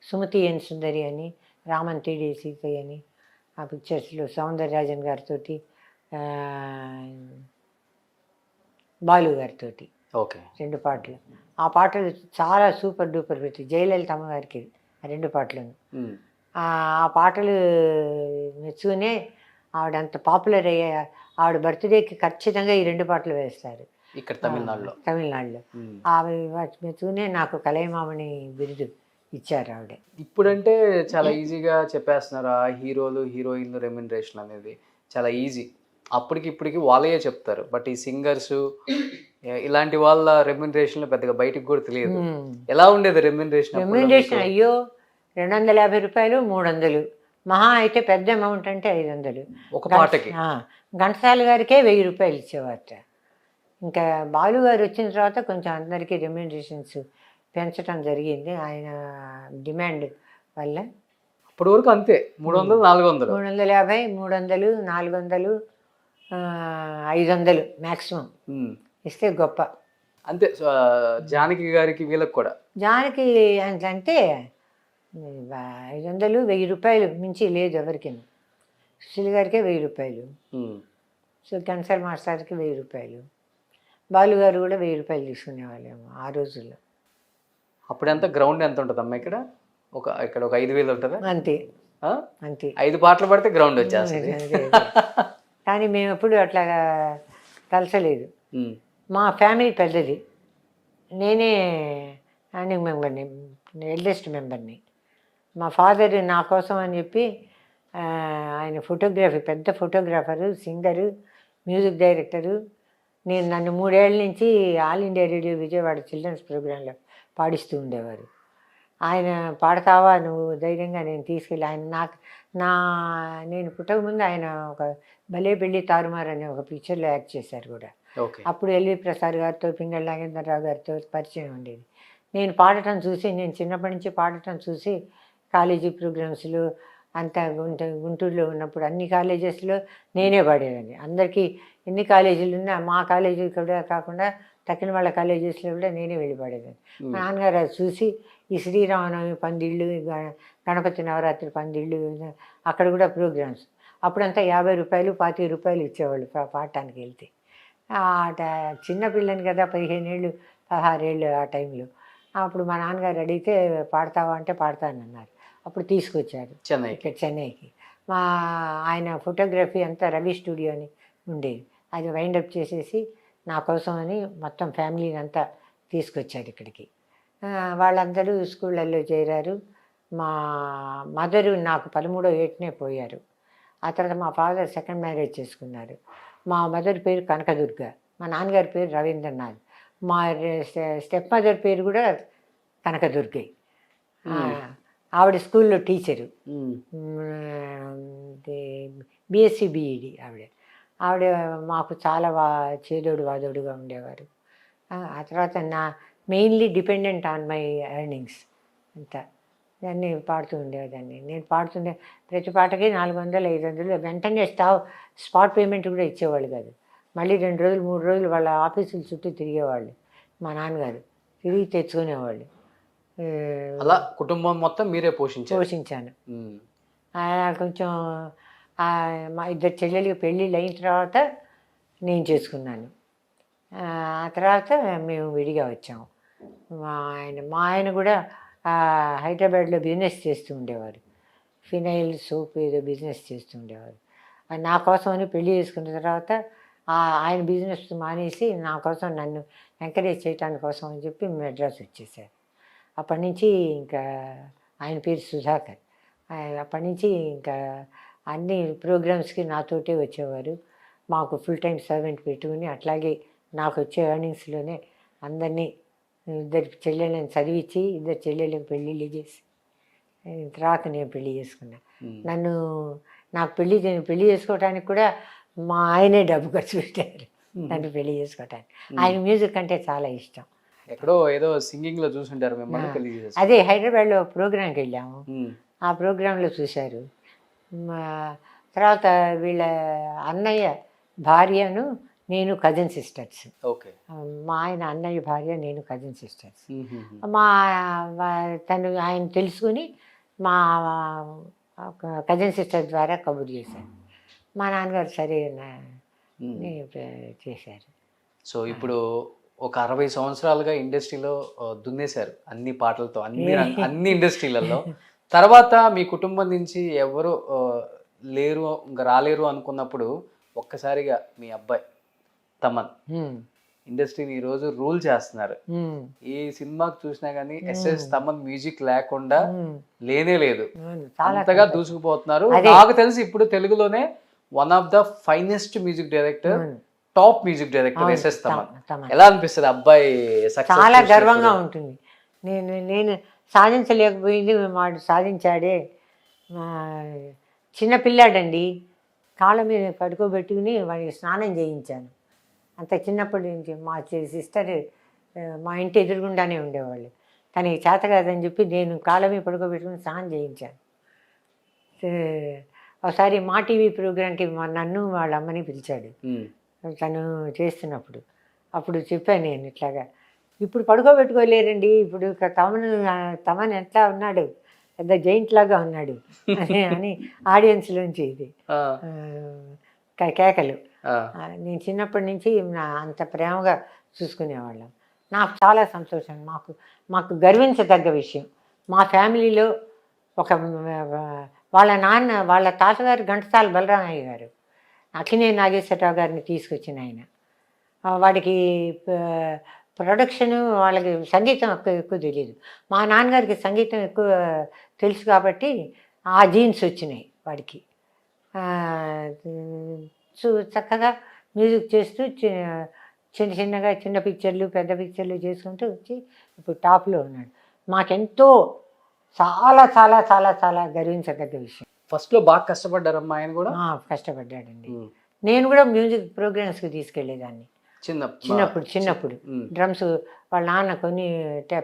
సుమతి ఎన్ సుందరి అని, రామంతిడి సీతయ్య అని, ఆ పిక్చర్స్లో సౌందరరాజన్ గారితో, బాలు గారితో ఓకే 2 పాటలు. ఆ పాటలు చాలా సూపర్ డూపర్ పెట్టి జయలలిత అమ్మగారికి ఆ 2 పాటలను. ఆ పాటలు మెచ్చుకునే ఆవిడ అంత పాపులర్ అయ్యే, ఆవిడ బర్త్డేకి ఖచ్చితంగా ఈ 2 పాటలు వేస్తారు ఇక్కడ తమిళనాడులో. ఆమె మెచ్చుకునే నాకు కలైమామణి బిరుదు ఇచ్చారు ఆవిడ. ఇప్పుడంటే చాలా ఈజీగా చెప్పేస్తున్నారు ఆ హీరోలు హీరోయిన్లు రెమ్యునరేషన్ అనేది చాలా ఈజీ. అప్పటికి ఇప్పటికి వాళ్ళే చెప్తారు. బట్ ఈ సింగర్స్ ఇలాంటి వాళ్ళ రెమ్యునరేషన్ పెద్దగా బయటికి కూడా తెలియదు. ఎలా ఉండేది రెమ్యునరేషన్? అయ్యో 250 రూపాయలు, 300, మహా అయితే పెద్ద అమౌంట్ అంటే 500 ఒక పాటకి. ఘంటసాల గారికే 1000 రూపాయలు ఇచ్చేవారట. ఇంకా బాలు గారు వచ్చిన తర్వాత కొంచెం అందరికీ రెమ్యునరేషన్స్ పెంచడం జరిగింది ఆయన డిమాండ్ వల్ల. అప్పటి వరకు అంతే 300, 400, 350, 300, 400, 500 మ్యాక్సిమం ఇస్తే గొప్ప. అంతే. జానకి గారికి వీళ్ళకి కూడా జానకి అంటే 500, 1000 రూపాయలు మించి లేదు ఎవరికి. సుశీల్ గారికే 1000 రూపాయలు, సో ఘంటసాల మాస్టర్కి 1000 రూపాయలు, బాలు గారు కూడా 1000 రూపాయలు తీసుకునేవాళ్ళేమో ఆ రోజుల్లో. అప్పుడు ఎంత గ్రౌండ్ ఎంత ఉంటుంది అమ్మ? ఇక్కడ ఇక్కడ ఒక 5000 ఉంటుందా? అంతే అంతే. 5 పాటలు పడితే గ్రౌండ్ వచ్చేస్తుంది. కానీ మేము ఎప్పుడు అట్లా తలచలేదు. మా ఫ్యామిలీ పెద్దది, నేనే హ్యాండింగ్ మెంబర్ని, ఎల్డెస్ట్ మెంబర్ని. మా ఫాదర్ నా కోసం అని చెప్పి ఆయన ఫోటోగ్రఫీ, పెద్ద ఫోటోగ్రాఫరు, సింగరు, మ్యూజిక్ డైరెక్టరు. నన్ను 3 ఏళ్ళ నుంచి all India radio Vijayawada children's ప్రోగ్రాంలో పాడిస్తూ ఉండేవారు. ఆయన పాడతావా నువ్వు ధైర్యంగా, నేను తీసుకెళ్ళి ఆయన నేను పుట్టకముందు ఆయన ఒక భలే పెళ్ళి తారుమారు అనే ఒక పిక్చర్లో యాక్ట్ చేశారు కూడా. అప్పుడు ఎల్వి ప్రసాద్ గారితో, పింగళి నాగేంద్రరావు గారితో పరిచయం ఉండేది. నేను పాడటం చూసి, నేను చిన్నప్పటి నుంచి పాడటం చూసి కాలేజీ ప్రోగ్రామ్స్లో అంతా గుంటూరులో ఉన్నప్పుడు అన్ని కాలేజెస్లో నేనే పాడేదాన్ని. అందరికీ ఎన్ని కాలేజీలు ఉన్నా మా కాలేజీ కూడా కాకుండా తక్కిన వాళ్ళ కాలేజెస్లో కూడా నేనే వెళ్ళి పాడేదాన్ని. మా నాన్నగారు అది చూసి ఈ శ్రీరామనవమి పందిళ్ళు, గణపతి నవరాత్రి పందిళ్ళు, అక్కడ కూడా ప్రోగ్రామ్స్ అప్పుడంతా 50 రూపాయలు, 25 రూపాయలు ఇచ్చేవాళ్ళు పాడటానికి వెళ్తే. చిన్నపిల్లని కదా, 15 ఏళ్ళు 16 ఏళ్ళు ఆ టైంలో. అప్పుడు మా నాన్నగారు అడిగితే పాడతావా అంటే పాడతానన్నారు. అప్పుడు తీసుకొచ్చారు ఇక్కడ చెన్నైకి. ఆయన ఫోటోగ్రఫీ అంతా రవి స్టూడియో అని ఉండేది, అది వైండప్ చేసేసి నా కోసం అని మొత్తం ఫ్యామిలీని అంతా తీసుకొచ్చారు ఇక్కడికి. వాళ్ళందరూ స్కూళ్ళల్లో చేరారు. మా మదరు నాకు 13వ ఏటనే పోయారు. ఆ తర్వాత మా ఫాదర్ సెకండ్ మ్యారేజ్ చేసుకున్నారు. మా మదర్ పేరు కనకదుర్గ, మా నాన్నగారి పేరు రవీంద్రనాథ్, మా స్టెప్ మదర్ పేరు కూడా కనకదుర్గే. ఆవిడ స్కూల్లో టీచరు, బిఎస్సి బిఈడి ఆవిడ మాకు చాలా చేదోడు వాదోడుగా ఉండేవారు. ఆ తర్వాత mainly dependent on my earnings అంతా. దాన్ని పాడుతూ ఉండేదాన్ని. నేను పాడుతుండే ప్రతి పాటకి 400, 500 వెంటనే స్పాట్ పేమెంట్ కూడా ఇచ్చేవాళ్ళు కాదు. మళ్ళీ 2 రోజులు 3 రోజులు వాళ్ళ ఆఫీసుల చుట్టూ తిరిగేవాళ్ళు మా నాన్నగారు, తిరిగి తెచ్చుకునేవాళ్ళు. అలా కుటుంబం మొత్తం మీరే పోషించాను. కొంచెం మా 2 చెల్లెలకి పెళ్ళిళ్ళు అయిన తర్వాత నేను చేసుకున్నాను. ఆ తర్వాత మేము విడిగా వచ్చాము. మా ఆయన కూడా హైదరాబాద్లో బిజినెస్ చేస్తూ ఉండేవారు, ఫినైల్ సోప్ ఏదో బిజినెస్ చేస్తూ ఉండేవారు. నా కోసమని పెళ్ళి చేసుకున్న తర్వాత ఆయన బిజినెస్ మానేసి నా కోసం నన్ను ఎంకరేజ్ చేయడానికి కోసం అని చెప్పి మెడ్రాస్ వచ్చేసారు. అప్పటి నుంచి ఇంకా ఆయన పేరు సుధాకర్. అప్పటి నుంచి ఇంకా అన్ని ప్రోగ్రామ్స్కి నాతోటే వచ్చేవారు. మాకు ఫుల్ టైం సర్వెంట్ పెట్టుకుని అట్లాగే నాకు వచ్చే ఎర్నింగ్స్లోనే అందరినీ ఇద్దరు చెల్లెళ్ళని చదివించి ఇద్దరు చెల్లెళ్ళకి పెళ్ళిళ్ళు చేసి తర్వాత నేను పెళ్లి చేసుకున్నా. నాకు పెళ్లి చేసుకోవడానికి కూడా మా ఆయనే డబ్బు ఖర్చు పెట్టారు నన్ను పెళ్లి చేసుకోవటానికి. ఆయన మ్యూజిక్ అంటే చాలా ఇష్టం. ఎక్కడో ఏదో సింగింగ్ లో చూసుంటారు మిమ్మల్ని పెళ్లి చేసేసి. అదే హైదరాబాద్లో ప్రోగ్రాంకి వెళ్ళాము. ఆ ప్రోగ్రాంలో చూశారు. తర్వాత వీళ్ళ అన్నయ్య భార్యను నేను కజిన్ సిస్టర్స్. ఓకే. మా ఆయన అన్నయ్య భార్య నేను కజిన్ సిస్టర్స్. తను ఆయన తెలుసుకుని మా కజిన్ సిస్టర్ ద్వారా కబుర్ చేశారు. మా నాన్నగారు సరే చేశారు. సో ఇప్పుడు ఒక 60 సంవత్సరాలుగా ఇండస్ట్రీలో దున్నేశారు అన్ని పాటలతో, అన్ని ఇండస్ట్రీలలో. తర్వాత మీ కుటుంబం నుంచి ఎవరు లేరు, ఇంకా రాలేరు అనుకున్నప్పుడు ఒక్కసారిగా మీ అబ్బాయి తమన్ ఇండస్ట్రీని ఈరోజు రూల్ చేస్తున్నారు. ఈ సినిమాకి చూసినా కానీ ఎస్ఎస్ తమన్ మ్యూజిక్ లేకుండా లేనే లేదు, అంతగా దూసుకుపోతున్నారు. నాకు తెలిసి ఇప్పుడు తెలుగులోనే one of the finest music director, top music director SS Thaman. ఎలా అనిపిస్తుంది అబ్బాయి? చాలా గర్వంగా ఉంటుంది. నేను సాధించలేకపోయింది వాడు సాధించాడే. చిన్నపిల్లాడండి, కాళ్ళ మీద పడుకోబెట్టుకుని వాడికి స్నానం చేయించాను. అంత చిన్నప్పటి నుంచి మా సిస్టర్ మా ఇంటి ఎదురుగుండానే ఉండేవాళ్ళు. తనకి చేత కాదని చెప్పి నేను కాళ్ళ మీద పడుకోబెట్టుకుని స్నానం చేయించాను. ఒకసారి మా టీవీ ప్రోగ్రాంకి నన్ను వాళ్ళ అమ్మని పిలిచాడు తను చేస్తున్నప్పుడు. అప్పుడు చెప్పాను నేను ఇట్లాగా, ఇప్పుడు పడుకోబెట్టుకోలేరండి, ఇప్పుడు తమన్ ఎట్లా ఉన్నాడు, పెద్ద జైంట్ లాగా ఉన్నాడు అని ఆడియన్స్లోంచి ఇది కేకలు. నేను చిన్నప్పటి నుంచి అంత ప్రేమగా చూసుకునేవాళ్ళం. నాకు చాలా సంతోషం. మాకు గర్వించదగ్గ విషయం, మా ఫ్యామిలీలో ఒక వాళ్ళ తాతగారు ఘంటసాల బలరామయ్య గారు అక్కినే నాగేశ్వరరావు గారిని తీసుకొచ్చిన ఆయన. వాడికి ప్రొడక్షను, వాళ్ళకి సంగీతం ఎక్కువ తెలియదు. మా నాన్నగారికి సంగీతం ఎక్కువ తెలుసు కాబట్టి ఆ జీన్స్ వచ్చినాయి వాడికి. చక్కగా మ్యూజిక్ చేస్తూ చిన్న పిక్చర్లు పెద్ద పిక్చర్లు చేసుకుంటూ వచ్చి ఇప్పుడు టాప్లో ఉన్నాడు. మాకెంతో చాలా చాలా చాలా చాలా గర్వించదగ్గ విషయం. ఫస్ట్లో బాగా కష్టపడ్డారమ్మా ఆయన కూడా? కష్టపడ్డాడండి. నేను కూడా మ్యూజిక్ ప్రోగ్రామ్స్కి తీసుకెళ్ళేదాన్ని చిన్నప్పుడు. డ్రమ్స్ వాళ్ళ నాన్న కొన్ని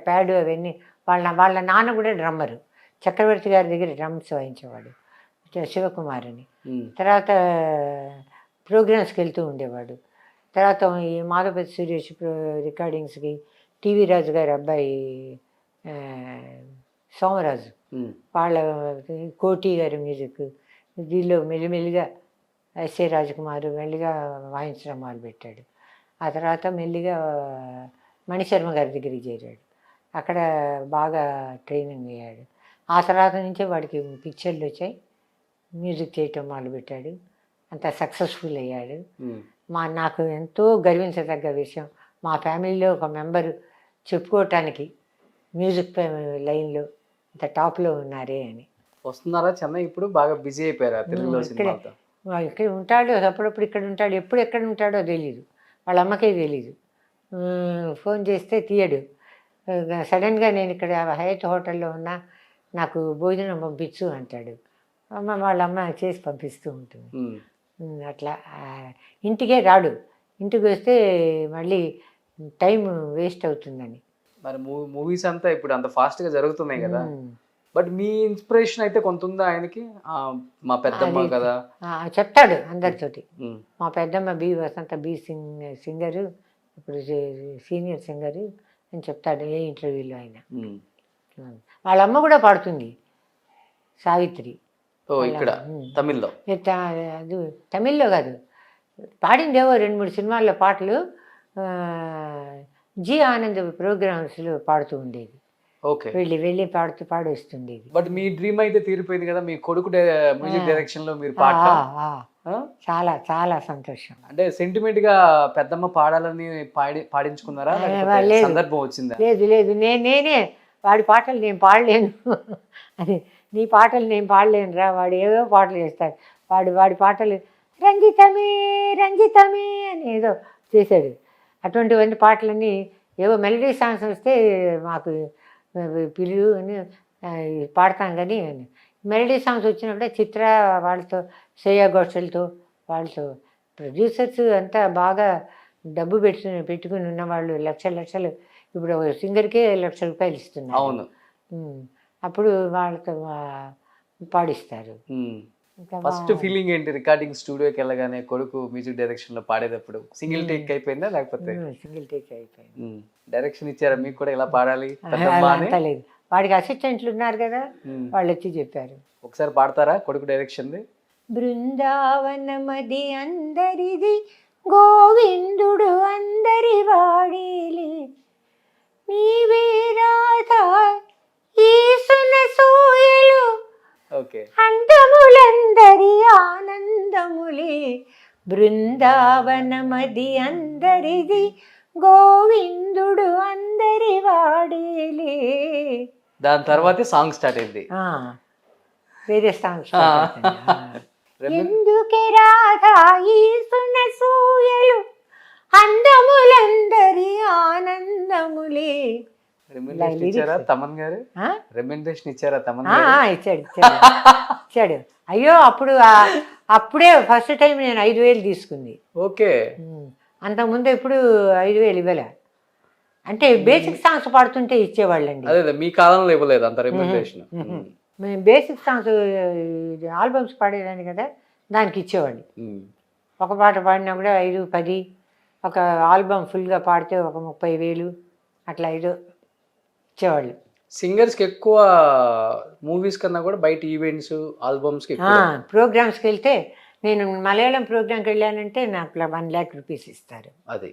ప్యాడ్ అవన్నీ, వాళ్ళ నాన్న కూడా డ్రమ్మరు. చక్రవర్తి గారి దగ్గర డ్రమ్స్ వాయించేవాడు, శివకుమార్ అని. తర్వాత ప్రోగ్రామ్స్కి వెళ్తూ ఉండేవాడు. తర్వాత ఈ మాధవపతి సురేష్ రికార్డింగ్స్కి టీవీ రాజు గారి అబ్బాయి సోమరాజు, వాళ్ళ కోటి గారి మ్యూజిక్, దీనిలో మెల్లిమెల్లిగా ఎస్ఏ రాజకుమార్ మెల్లిగా వాయించడం మొదలుపెట్టాడు. ఆ తర్వాత మెల్లిగా మణిశర్మ గారి దగ్గరికి చేరాడు. అక్కడ బాగా ట్రైనింగ్ అయ్యాడు. ఆ తర్వాత నుంచే వాడికి పిక్చర్లు వచ్చాయి, మ్యూజిక్ చేయటం మొదలుపెట్టాడు. అంత సక్సెస్ఫుల్ అయ్యాడు. నాకు ఎంతో గర్వించదగ్గ విషయం, మా ఫ్యామిలీలో ఒక మెంబరు చెప్పుకోవటానికి మ్యూజిక్ లైన్లో అంత టాప్లో ఉన్నారే అని. వస్తున్నారా చెన్నై? ఇప్పుడు బాగా బిజీ అయిపోయారా తెలుగులో సినిమాతో? ఇక్కడ ఉంటాడు, అప్పుడప్పుడు ఇక్కడ ఉంటాడు. ఎప్పుడు ఎక్కడ ఉంటాడో తెలీదు, వాళ్ళ అమ్మకే తెలీదు. ఫోన్ చేస్తే తీయడు. సడన్గా నేను ఇక్కడ హయత్ హోటల్లో ఉన్నా, నాకు భోజనం పంపించు అంటాడు. వాళ్ళ అమ్మ చేసి పంపిస్తూ ఉంటుంది. అట్లా ఇంటికే రాడు. ఇంటికి వస్తే మళ్ళీ టైం వేస్ట్ అవుతుందని. మరి మూవీస్ అంతా ఇప్పుడు అంత ఫాస్ట్గా జరుగుతున్నాయి కదా, బట్ మీ ఇన్స్పిరేషన్ అయితే కొంత ఉందా ఆయనకి? మా పెద్దమ్మ కదా చెప్తాడు అందరితోటి. మా పెద్దమ్మ వసంత సింగరు, ఇప్పుడు సీనియర్ సింగరు అని చెప్తాడు ఏ ఇంటర్వ్యూలో ఆయన. వాళ్ళ అమ్మ కూడా పాడుతుంది, సావిత్రి. ఇక్కడ తమిళ్లో? అది తమిళ్లో కాదు, పాడిందేవో 2-3 సినిమాల్లో పాటలు. జి ఆనంద్ ప్రోగ్రామ్స్లో పాడుతూ ఉండేది. ఓకే. వెళ్ళి పాడేస్తుండేది. బట్ మీ డ్రీమ్ అయితే తీరిపోయింది కదా, మీ కొడుకు మ్యూజిక్ డైరెక్షన్ లో మీరు చాలా చాలా సంతోషం. అంటే సెంటిమెంట్ గా పెద్దమ్మ పాడాలని పాడించుకున్నారా, లేకపోతే లేదు. సందర్భం వచ్చిందా? లేదు లేదు, నేనే వాడి పాటలు నేను పాడలేను అని, నీ పాటలు నేను పాడలేను రా, వాడు ఏవో పాటలు చేస్తాడు, వాడి పాటలు రంజితమే రంజితమే అని ఏదో చేశాడు. అటువంటివన్నీ పాటలన్నీ ఏవో మెలడీ సాంగ్స్ వస్తే మాకు పిలువు అని పాడతాం. కానీ మెలడీ సాంగ్స్ వచ్చినప్పుడే చిత్ర వాళ్ళతో, శ్రేయా ఘోషల్తో, వాళ్ళతో ప్రొడ్యూసర్స్ అంతా బాగా డబ్బు పెట్టుకుని ఉన్నవాళ్ళు లక్షలు ఇప్పుడు సింగర్కే ₹1,00,000 ఇస్తున్నారు. అవును. అప్పుడు వాళ్ళతో పాడిస్తారు. ఫస్ట్ ఫీలింగ్ ఏంటి రికార్డింగ్ స్టూడియోకి వెళ్ళగానే కొడుకు మ్యూజిక్ డైరెక్షన్ లో పాడేటప్పుడు? సింగిల్ టేక్ అయిపోయిందా లేకపోతే? సింగిల్ టేక్ అయిపోయింది. డైరెక్షన్ ఇచ్చారా మీకు కూడా ఇలా పాడాలి పెద్దమ్మ అని? అంత లేదు, వాడికి అసిస్టెంట్లు ఉన్నారు కదా, వాళ్ళు వచ్చి చెప్పారు. ఒకసారి పాడతారా కొడుకు డైరెక్షన్? బృందావనమది అందరిది, గోవిందుడు అందరి వాడేలి, నీవే రాధా ఈసున సూయలు, ఓకే. అందములందరి ఆనందములే, బృందావనమది అందరిది, గోవిందుడు అందరి వాడేలే. దాని తర్వాతే సాంగ్ స్టార్ట్ అయింది. వేరే సాంగ్స్. ఎందుకే రాధా ఈసున సూయలు, అందములందరి ఆనందములే. రెమ్యునరేషన్ ఇచ్చారా తమన్ గారు? రెమ్యునరేషన్ ఇచ్చారా తమన్ గారు? ఇచ్చాడు. అయ్యో అప్పుడే ఫస్ట్ టైం నేను 5,000 తీసుకుంది. ఓకే. అంతకుముందు ఎప్పుడు 5,000 ఇవ్వలే. అంటే బేసిక్ సాంగ్స్ పాడుతుంటే ఇచ్చేవాళ్ళండి. అదే మీ కాలంలో ఇవ్వలేదు అంత రెమ్యునరేషన్. మేము బేసిక్ సాంగ్స్ ఆల్బమ్స్ పాడేదాన్ని కదా, దానికి ఇచ్చేవాళ్ళు. ఒక పాట పాడినా కూడా 5, 10, ఒక ఆల్బమ్ ఫుల్గా పాడితే ఒక 30,000 అట్లా ఇచ్చేవాళ్ళు. సింగర్స్కి ఎక్కువ మూవీస్ కన్నా కూడా బయట ఈవెంట్స్, ఆల్బమ్స్కి ప్రోగ్రామ్స్కి వెళ్తే, నేను మలయాళం ప్రోగ్రామ్కి వెళ్ళానంటే నాకు ₹1,00,000 ఇస్తారు. అది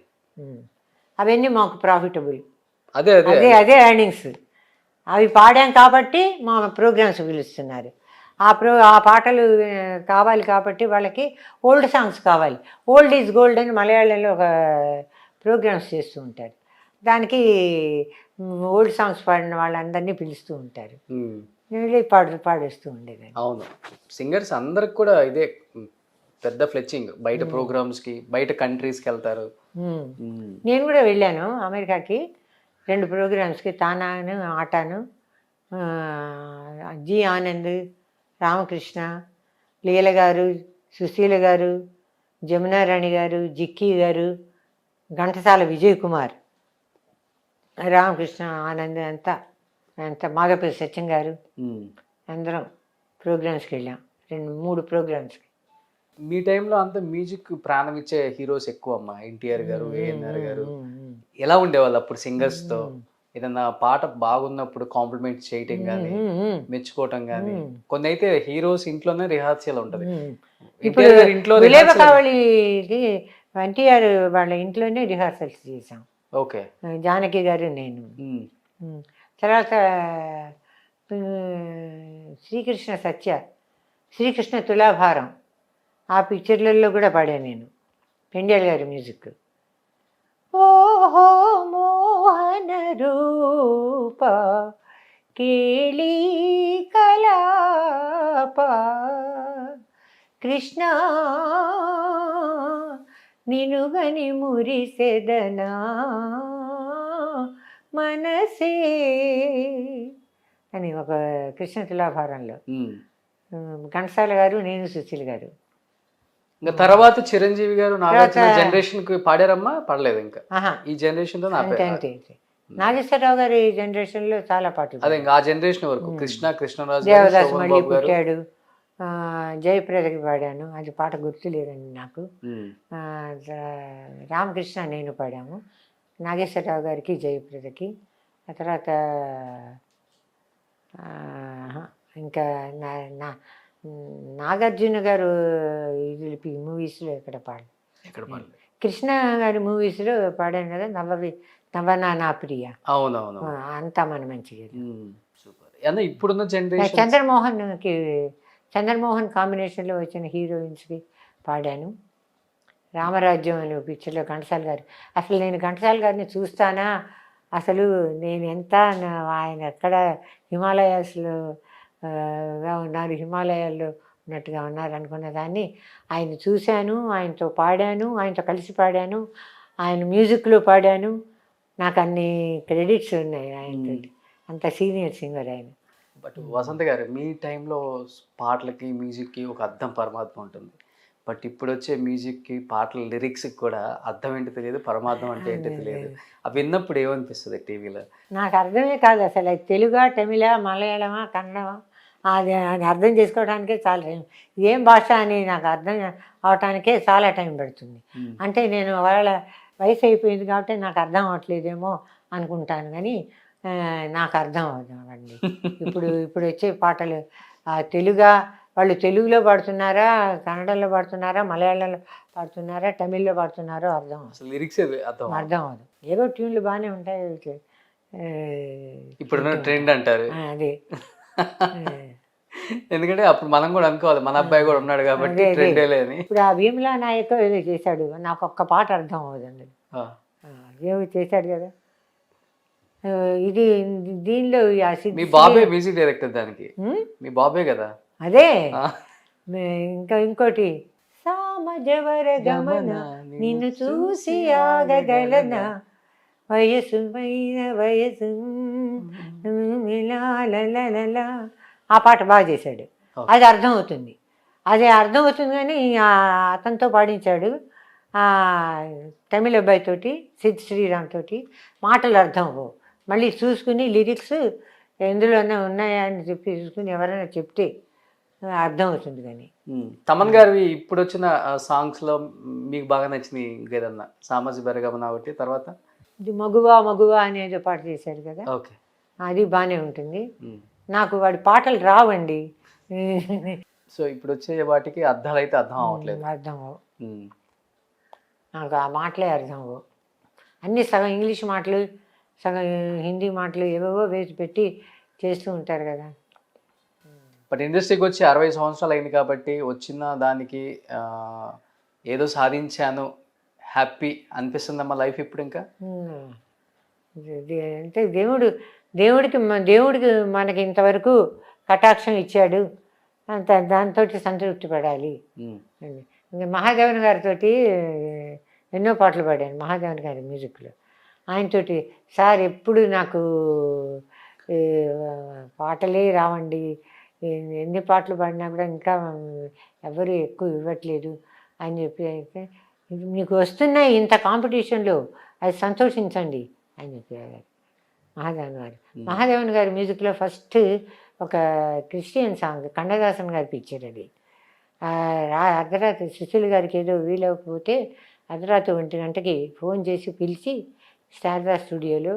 అవన్నీ మాకు ప్రాఫిటబుల్. అదే అదే ఎర్నింగ్స్. అవి పాడాం కాబట్టి మా ప్రోగ్రామ్స్ పిలుస్తున్నారు. ఆ పాటలు కావాలి కాబట్టి వాళ్ళకి ఓల్డ్ సాంగ్స్ కావాలి. ఓల్డ్ ఈజ్ గోల్డ్ అని మలయాళంలో ఒక ప్రోగ్రామ్స్ చేస్తూ ఉంటారు. దానికి ఓల్డ్ సాంగ్స్ పాడిన వాళ్ళందరినీ పిలుస్తూ ఉంటారు. నేను పాడేస్తూ ఉండేదాన్ని. అవును, సింగర్స్ అందరికి కూడా ఇదే పెద్ద ఫ్లెచింగ్. బయట ప్రోగ్రామ్స్కి, బయట కంట్రీస్కి వెళ్తారు. నేను కూడా వెళ్ళాను అమెరికాకి 2 ప్రోగ్రామ్స్కి. తానాను ఆటాను, జి ఆనంద్, రామకృష్ణ, లీల గారు, సుశీల గారు, జమునారాణి గారు, జిక్కీ గారు, ఘంటసాల విజయ్ కుమార్, రామకృష్ణ, ఆనంద్ అంతా మాధవపల్లి సత్యం గారు, అందరం ప్రోగ్రామ్స్కి వెళ్ళాం. 2-3 ప్రోగ్రామ్స్కి. మీ టైంలో అంతా మ్యూజిక్ ప్రాణం ఇచ్చే హీరోస్ ఎక్కువ అమ్మా. ఎన్టీఆర్ గారు, ఏఎన్ఆర్ గారు. ఎలా ఉండేవాళ్ళు అప్పుడు సింగర్స్తో? ఏదన్నా పాట బాగున్నప్పుడు కాంప్లిమెంట్ చేయటం కానీ, మెచ్చుకోవటం కానీ. కొన్ని అయితే హీరోస్ ఇంట్లోనే రిహార్సల్ ఉంటుంది. ఇప్పుడు ఇంట్లో కావలికి ఎన్టీఆర్ వాళ్ళ ఇంట్లోనే రిహార్సల్స్ చేసాం. ఓకే. జానకి గారు, నేను. తర్వాత శ్రీకృష్ణ తులాభారం, ఆ పిక్చర్లలో కూడా పాడాను నేను. పెండ్యాల్ గారి మ్యూజిక్. ఓహో మోహన రూప కేళీ కలాప కృష్ణ నినుగని మురిసెదనా మనసే అని ఒక కృష్ణ తులాభారంలో ఘంటసాల గారు, నేను, సుశీల్ గారు. ఇంకా తర్వాత చిరంజీవి గారు, నాగార్జున జనరేషన్ కి పాడారమ్మా? పడలేదు ఇంకా ఈ జనరేషన్ లో. నాగేశ్వరరావు గారి జనరేషన్ లో చాలా పాటలు. అదే ఇంకా ఆ జనరేషన్ వరకు కృష్ణరాజు, దేవదాస్ మళ్ళీ పుట్టాడు, జయప్రదకి పాడాను. అది పాట గుర్తులేదండి నాకు. రామకృష్ణ, నేను పాడాము. నాగేశ్వరరావు గారికి, జయప్రదకి. ఆ తర్వాత ఇంకా నాగార్జున గారు మూవీస్లో ఎక్కడ పాడాను. కృష్ణ గారి మూవీస్లో పాడాను కదా, నవనా నా ప్రియ. అవునవును, అంతా మన మంచిగా. ఇప్పుడున్న జనరేషన్ చంద్రమోహన్ కాంబినేషన్లో వచ్చిన హీరోయిన్స్కి పాడాను. రామరాజ్యం అనే పిక్చర్లో ఘంటసాల గారు, అసలు నేను ఘంటసాల గారిని చూస్తానా, అసలు నేను ఎంత ఆయన ఎక్కడ హిమాలయాస్లో ఉన్నారు, హిమాలయాల్లో ఉన్నట్టుగా ఉన్నారు అనుకున్న దాన్ని ఆయన చూశాను, ఆయనతో పాడాను, ఆయనతో కలిసి పాడాను, ఆయన మ్యూజిక్లో పాడాను. నాకు అన్ని క్రెడిట్స్ ఉన్నాయి ఆయనతో. అంత సీనియర్ సింగర్ ఆయన. బట్ వసంత గారు, మీ టైంలో పాటలకి మ్యూజిక్కి ఒక అర్థం పరమార్థం ఉంటుంది. బట్ ఇప్పుడు వచ్చే మ్యూజిక్కి పాటల లిరిక్స్కి కూడా అర్థం ఏంటో తెలియదు, పరమార్థం అంటే ఏంటో తెలియదు. అవి విన్నప్పుడు ఏమనిపిస్తుంది టీవీలో? నాకు అర్థమే కాదు అసలు, అది తెలుగా, తమిళ, మలయాళమా, కన్నడమా, అది అర్థం చేసుకోవడానికే చాలా టైం. ఏం భాష అని నాకు అర్థం అవటానికే చాలా టైం పడుతుంది. అంటే నేను వాళ్ళ వయసు అయిపోయింది కాబట్టి నాకు అర్థం అవ్వట్లేదేమో అనుకుంటాను, కానీ నాకు అర్థం అవుతామండి. ఇప్పుడు వచ్చే పాటలు తెలుగా, వాళ్ళు తెలుగులో పాడుతున్నారా, కన్నడలో పాడుతున్నారా, మలయాళంలో పాడుతున్నారా, తమిళ్లో పాడుతున్నారో అర్థం అసలు లిరిక్స్ అర్థం అవ్వదు. ఏదో ట్యూన్లు బాగానే ఉంటాయి, ఇప్పుడు ట్రెండ్ అంటారు అదే. ఎందుకంటే అప్పుడు మనం కూడా అనుకోవాలి, మన అబ్బాయి కూడా ఉన్నాడు కాబట్టి ట్రెండే లేని. ఇప్పుడు ఆ భీమ్లా నాయక్ ఏదో చేశాడు, నాకు ఒక్క పాట అర్థం అవ్వదండి. ఏమో చేశాడు కదా ఇది, దీనిలో మీ బాబే మ్యూజిక్ డైరెక్టర్ దానికి, మీ బాబే కదా అదే. ఇంకా ఇంకోటి, సామజవర గమన నిన్ను చూసి ఆగగలనా, వయసు వయసు ఆ పాట బాగా చేశాడు. అది అర్థం అవుతుంది, అది అర్థం అవుతుంది, కానీ అతనితో పాడించాడు తమిళ అబ్బాయితోటి, సిద్ శ్రీరామ్ తోటి. మాటలు అర్థం అవ్వవు, మళ్ళీ చూసుకుని లిరిక్స్ ఎందులోనే ఉన్నాయా అని చెప్పి చూసుకుని ఎవరైనా చెప్తే అర్థం అవుతుంది. కానీ తమన్ గారివి ఇప్పుడు వచ్చిన సాంగ్స్లో మీకు బాగా నచ్చినవి ఇంకేదన్నా? సామాజిక బెరగమన ఒకటి, తర్వాత ఇది మగువా మగువా అనేది పాట చేశాడు కదా, ఓకే, అది బాగానే ఉంటుంది. నాకు వాడి పాటలు రావండి. సో ఇప్పుడు వచ్చే వాటికి అర్థాలు అయితే అర్థం అవ్వట్లేదు. అర్థం అవ్వవు నాకు, ఆ మాటలే అర్థం అవ్వవు. అన్నీ సగం ఇంగ్లీష్ మాటలు, సగం హిందీ మాటలు ఏవేవో వేసి పెట్టి చేస్తూ ఉంటారు కదా. బట్ ఇండస్ట్రీకి వచ్చి 60 సంవత్సరాలు అయింది కాబట్టి వచ్చిన దానికి ఏదో సాధించాను, హ్యాపీ అనిపిస్తుందమ్మా లైఫ్ ఇప్పుడు ఇంకా? అంటే దేవుడికి మనకి ఇంతవరకు కటాక్షం ఇచ్చాడు, అంత దాంతో సంతృప్తి పడాలి. ఇంకా మహాదేవన్ గారితో ఎన్నో పాటలు పాడాను, మహాదేవన్ గారి మ్యూజిక్లో. ఆయనతోటి, సార్ ఎప్పుడు నాకు పాటలే రావండి, ఎన్ని పాటలు పాడినా కూడా ఇంకా ఎవరు ఎక్కువ ఇవ్వట్లేదు అని చెప్పి, అయితే మీకు వస్తున్నాయి ఇంత కాంపిటీషన్లో, అది సంతోషించండి అని చెప్పారు మహాదేవన్ గారు. మహాదేవన్ గారి మ్యూజిక్లో ఫస్ట్ ఒక క్రిస్టియన్ సాంగ్, కన్నదాసన్ గారి పిక్చర్ అది. అర్ధరాత్రి సుశీల్ గారికి ఏదో వీలవకపోతే అర్ధరాత్రి 1 గంటకి ఫోన్ చేసి పిలిచి శారదా స్టూడియోలో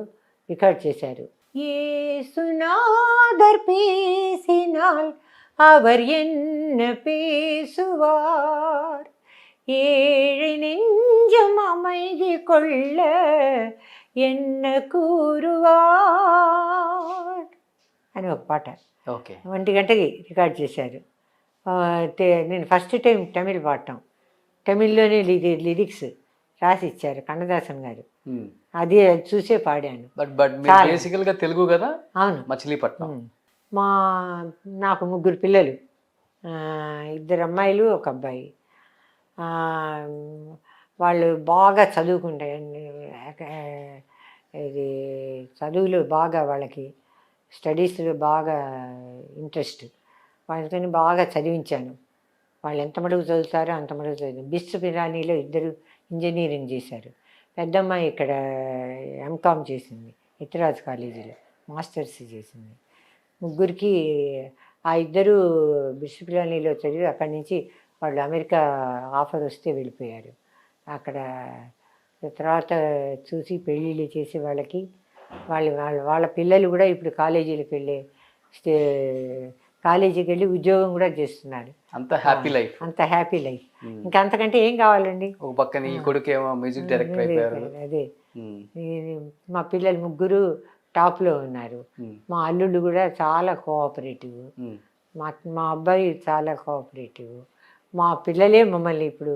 రికార్డ్ చేశారు. ஏசுநாதர் பேசினால் அவர் என்ன பேசுவார், ஏழை நெஞ்சம் அமைதி கொள்ள என்ன கூறுவார் అని ఒక పాట. ఓకే, 1 గంటకి రికార్డ్ చేశారు. నేను ఫస్ట్ టైం తమిళ్ పాడటం, తమిళ్లోనే లిరిక్స్ రాసి ఇచ్చారు కన్నదాసన్ గారు, అది చూసే పాడాను. బట్ బేసికల్గా తెలుగు కదా? అవును, మచిలీపట్నం. నాకు 3 పిల్లలు, 2 అమ్మాయిలు 1 అబ్బాయి. వాళ్ళు బాగా చదువుకుంటాయండి, ఇది చదువులు బాగా, వాళ్ళకి స్టడీస్లో బాగా ఇంట్రెస్ట్, వాళ్ళతో బాగా చదివించాను. వాళ్ళు ఎంత మటుకు చదువుతారో అంత మటుకు చదివి. బిస్ పిరానీలో 2 ఇంజనీరింగ్ చేశారు. పెద్దమ్మాయి ఇక్కడ ఎంకామ్ చేసింది ఇతిరాజ్ కాలేజీలో, మాస్టర్స్ చేసింది. 3కి ఆ 2 బిషప్ పిరానీలో చదివి అక్కడి నుంచి వాళ్ళు అమెరికా ఆఫర్ వస్తే వెళ్ళిపోయారు. అక్కడ తర్వాత చూసి పెళ్ళిళ్ళు చేసి వాళ్ళకి వాళ్ళ పిల్లలు కూడా ఇప్పుడు కాలేజీలకు వెళ్ళే కాలేజీకి వెళ్ళి ఉద్యోగం కూడా చేస్తున్నారు. అంత హ్యాపీ లైఫ్, అంత హ్యాపీ లైఫ్. ఇంకా అంతకంటే ఏం కావాలండి? ఒక పక్కన ఈ కొడుకేమో మ్యూజిక్ డైరెక్టర్ అయిపోయారు. అదే, మా పిల్లలు 3 టాప్లో ఉన్నారు. మా అల్లుళ్ళు కూడా చాలా కోఆపరేటివ్, మా అబ్బాయి చాలా కోఆపరేటివ్, మా పిల్లలే మమ్మల్ని ఇప్పుడు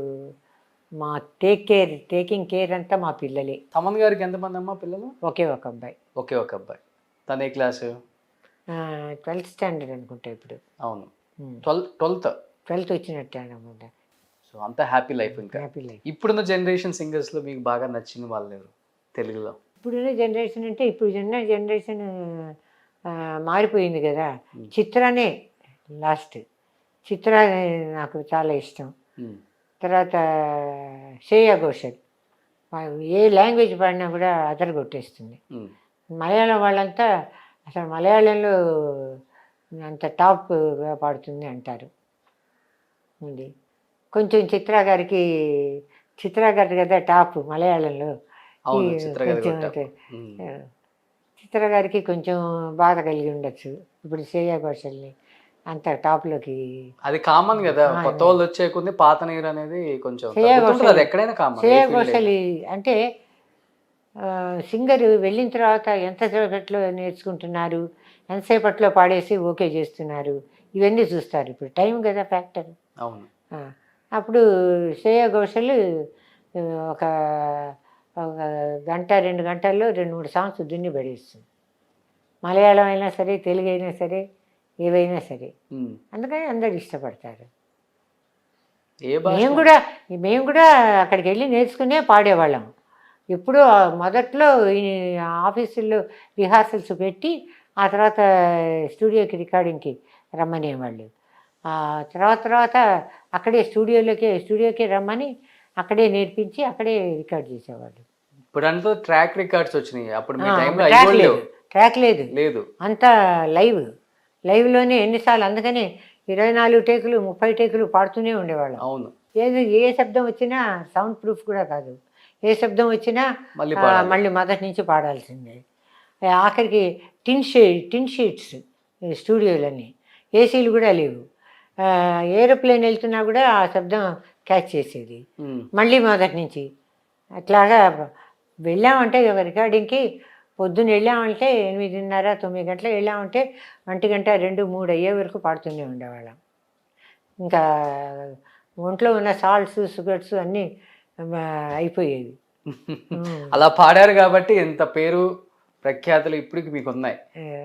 మా టేకింగ్ కేర్ అంతా మా పిల్లలే. తమన్ గారికి ఎంతమంది అమ్మా పిల్లలు? ఒకే ఒక అబ్బాయి. ఒకే ఒక అబ్బాయి. తన ఏ క్లాసు? 12th స్టాండర్డ్ అనుకుంటా ఇప్పుడు. అవును. 12th 12th వచ్చినట్టే అనమాట. సో అంత హ్యాపీ లైఫ్. ఇంకా హ్యాపీ లైఫ్. ఇప్పుడున్న జనరేషన్ సింగర్స్లో మీకు బాగా నచ్చిన వాళ్ళు ఎవరు తెలుగులో? ఇప్పుడున్న జనరేషన్ అంటే ఇప్పుడు జనరేషన్ మారిపోయింది కదా. చిత్రనే లాస్ట్. చిత్ర నాకు చాలా ఇష్టం. తర్వాత శ్రేయా ఘోషల్ ఏ లాంగ్వేజ్ పాడినా కూడా అదరగొట్టేస్తుంది. మలయాళం వాళ్ళంతా అసలు మలయాళంలో అంత టాప్ పాడుతుంది అంటారు. ఉంది కొంచెం చిత్ర గారికి కదా టాప్ మలయాళంలో. చిత్ర గారికి కొంచెం బాధ కలిగి ఉండొచ్చు ఇప్పుడు శ్రేయా ఘోషల్ని అంత టాప్లోకి. అది కామన్ కదా, కొత్త వాళ్ళు వచ్చే కొద్ది పాత నీరు అనేది కొంచెం ఎక్కడైనా కామన్. శ్రేయా ఘోషల్ అంటే సింగర్ వెళ్ళిన తర్వాత ఎంతసేపట్లో నేర్చుకుంటున్నారు, ఎంతసేపట్లో పాడేసి ఓకే చేస్తున్నారు, ఇవన్నీ చూస్తారు. ఇప్పుడు టైం కదా ఫ్యాక్టర్. అవును. అప్పుడు శ్రేయా ఘోషల్ ఒక 1-2 గంటల్లో 2-3 సాంగ్స్ దున్ని పడేస్తుంది. మలయాళం అయినా సరే, తెలుగు అయినా సరే, ఏవైనా సరే. అందుకని అందరు ఇష్టపడతారు. మేము కూడా అక్కడికి వెళ్ళి నేర్చుకునే పాడేవాళ్ళం. ఎప్పుడూ మొదట్లో ఈ ఆఫీసుల్లో రిహార్సల్స్ పెట్టి ఆ తర్వాత స్టూడియోకి రమ్మనేవాళ్ళు. తర్వాత అక్కడే స్టూడియోకే రమ్మని అక్కడే నేర్పించి అక్కడే రికార్డ్ చేసేవాళ్ళు. ఇప్పుడు అంతా ట్రాక్ రికార్డ్స్ వచ్చినాయి. అప్పుడు మీ టైంలో ట్రాక్ లేదు, అంతా లైవ్లోనే ఎన్నిసార్లు. అందుకని 24 టేకులు 30 టేకులు పాడుతూనే ఉండేవాళ్ళం. అవును. ఏ శబ్దం వచ్చినా సౌండ్ ప్రూఫ్ కూడా కాదు, ఏ శబ్దం వచ్చినా మళ్ళీ మొదటి నుంచి పాడాల్సిందే. ఆఖరికి టిన్ షీట్స్ స్టూడియోలన్నీ, ఏసీలు కూడా లేవు. ఏరోప్లేన్ వెళ్తున్నా కూడా ఆ శబ్దం క్యాచ్ చేసేది. మళ్ళీ మొదటి నుంచి అట్లాగా వెళ్ళామంటే రికార్డింగ్కి పొద్దున్న వెళ్ళామంటే 8:30-9 గంటలకు వెళ్ళామంటే 1 గంట 2, 3 అయ్యే వరకు పాడుతూనే ఉండేవాళ్ళం. ఇంకా ఒంట్లో ఉన్న సాల్ట్స్ షుగర్స్ అన్నీ అయిపోయేవి. అలా పాడారు కాబట్టి ఎంత పేరు ప్రఖ్యాతులు ఇప్పటికి మీకు ఉన్నాయి.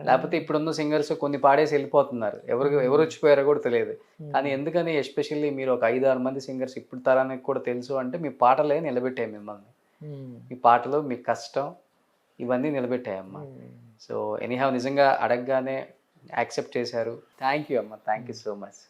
లేకపోతే ఇప్పుడున్న సింగర్స్ కొన్ని పాడేసి వెళ్ళిపోతున్నారు, ఎవరు వచ్చిపోయారో కూడా తెలియదు. కానీ ఎందుకని ఎస్పెషల్లీ మీరు ఒక 5-6 మంది సింగర్స్ ఇప్పుడు తరానికి కూడా తెలుసు అంటే మీ పాటలే నిలబెట్టాయి మిమ్మల్ని. మీ పాటలు, మీ కష్టం ఇవన్నీ నిలబెట్టాయమ్మా. సో ఎనీహౌ నిజంగా అడగగానే యాక్సెప్ట్ చేశారు. థ్యాంక్ యూ అమ్మా, థ్యాంక్ యూ సో మచ్.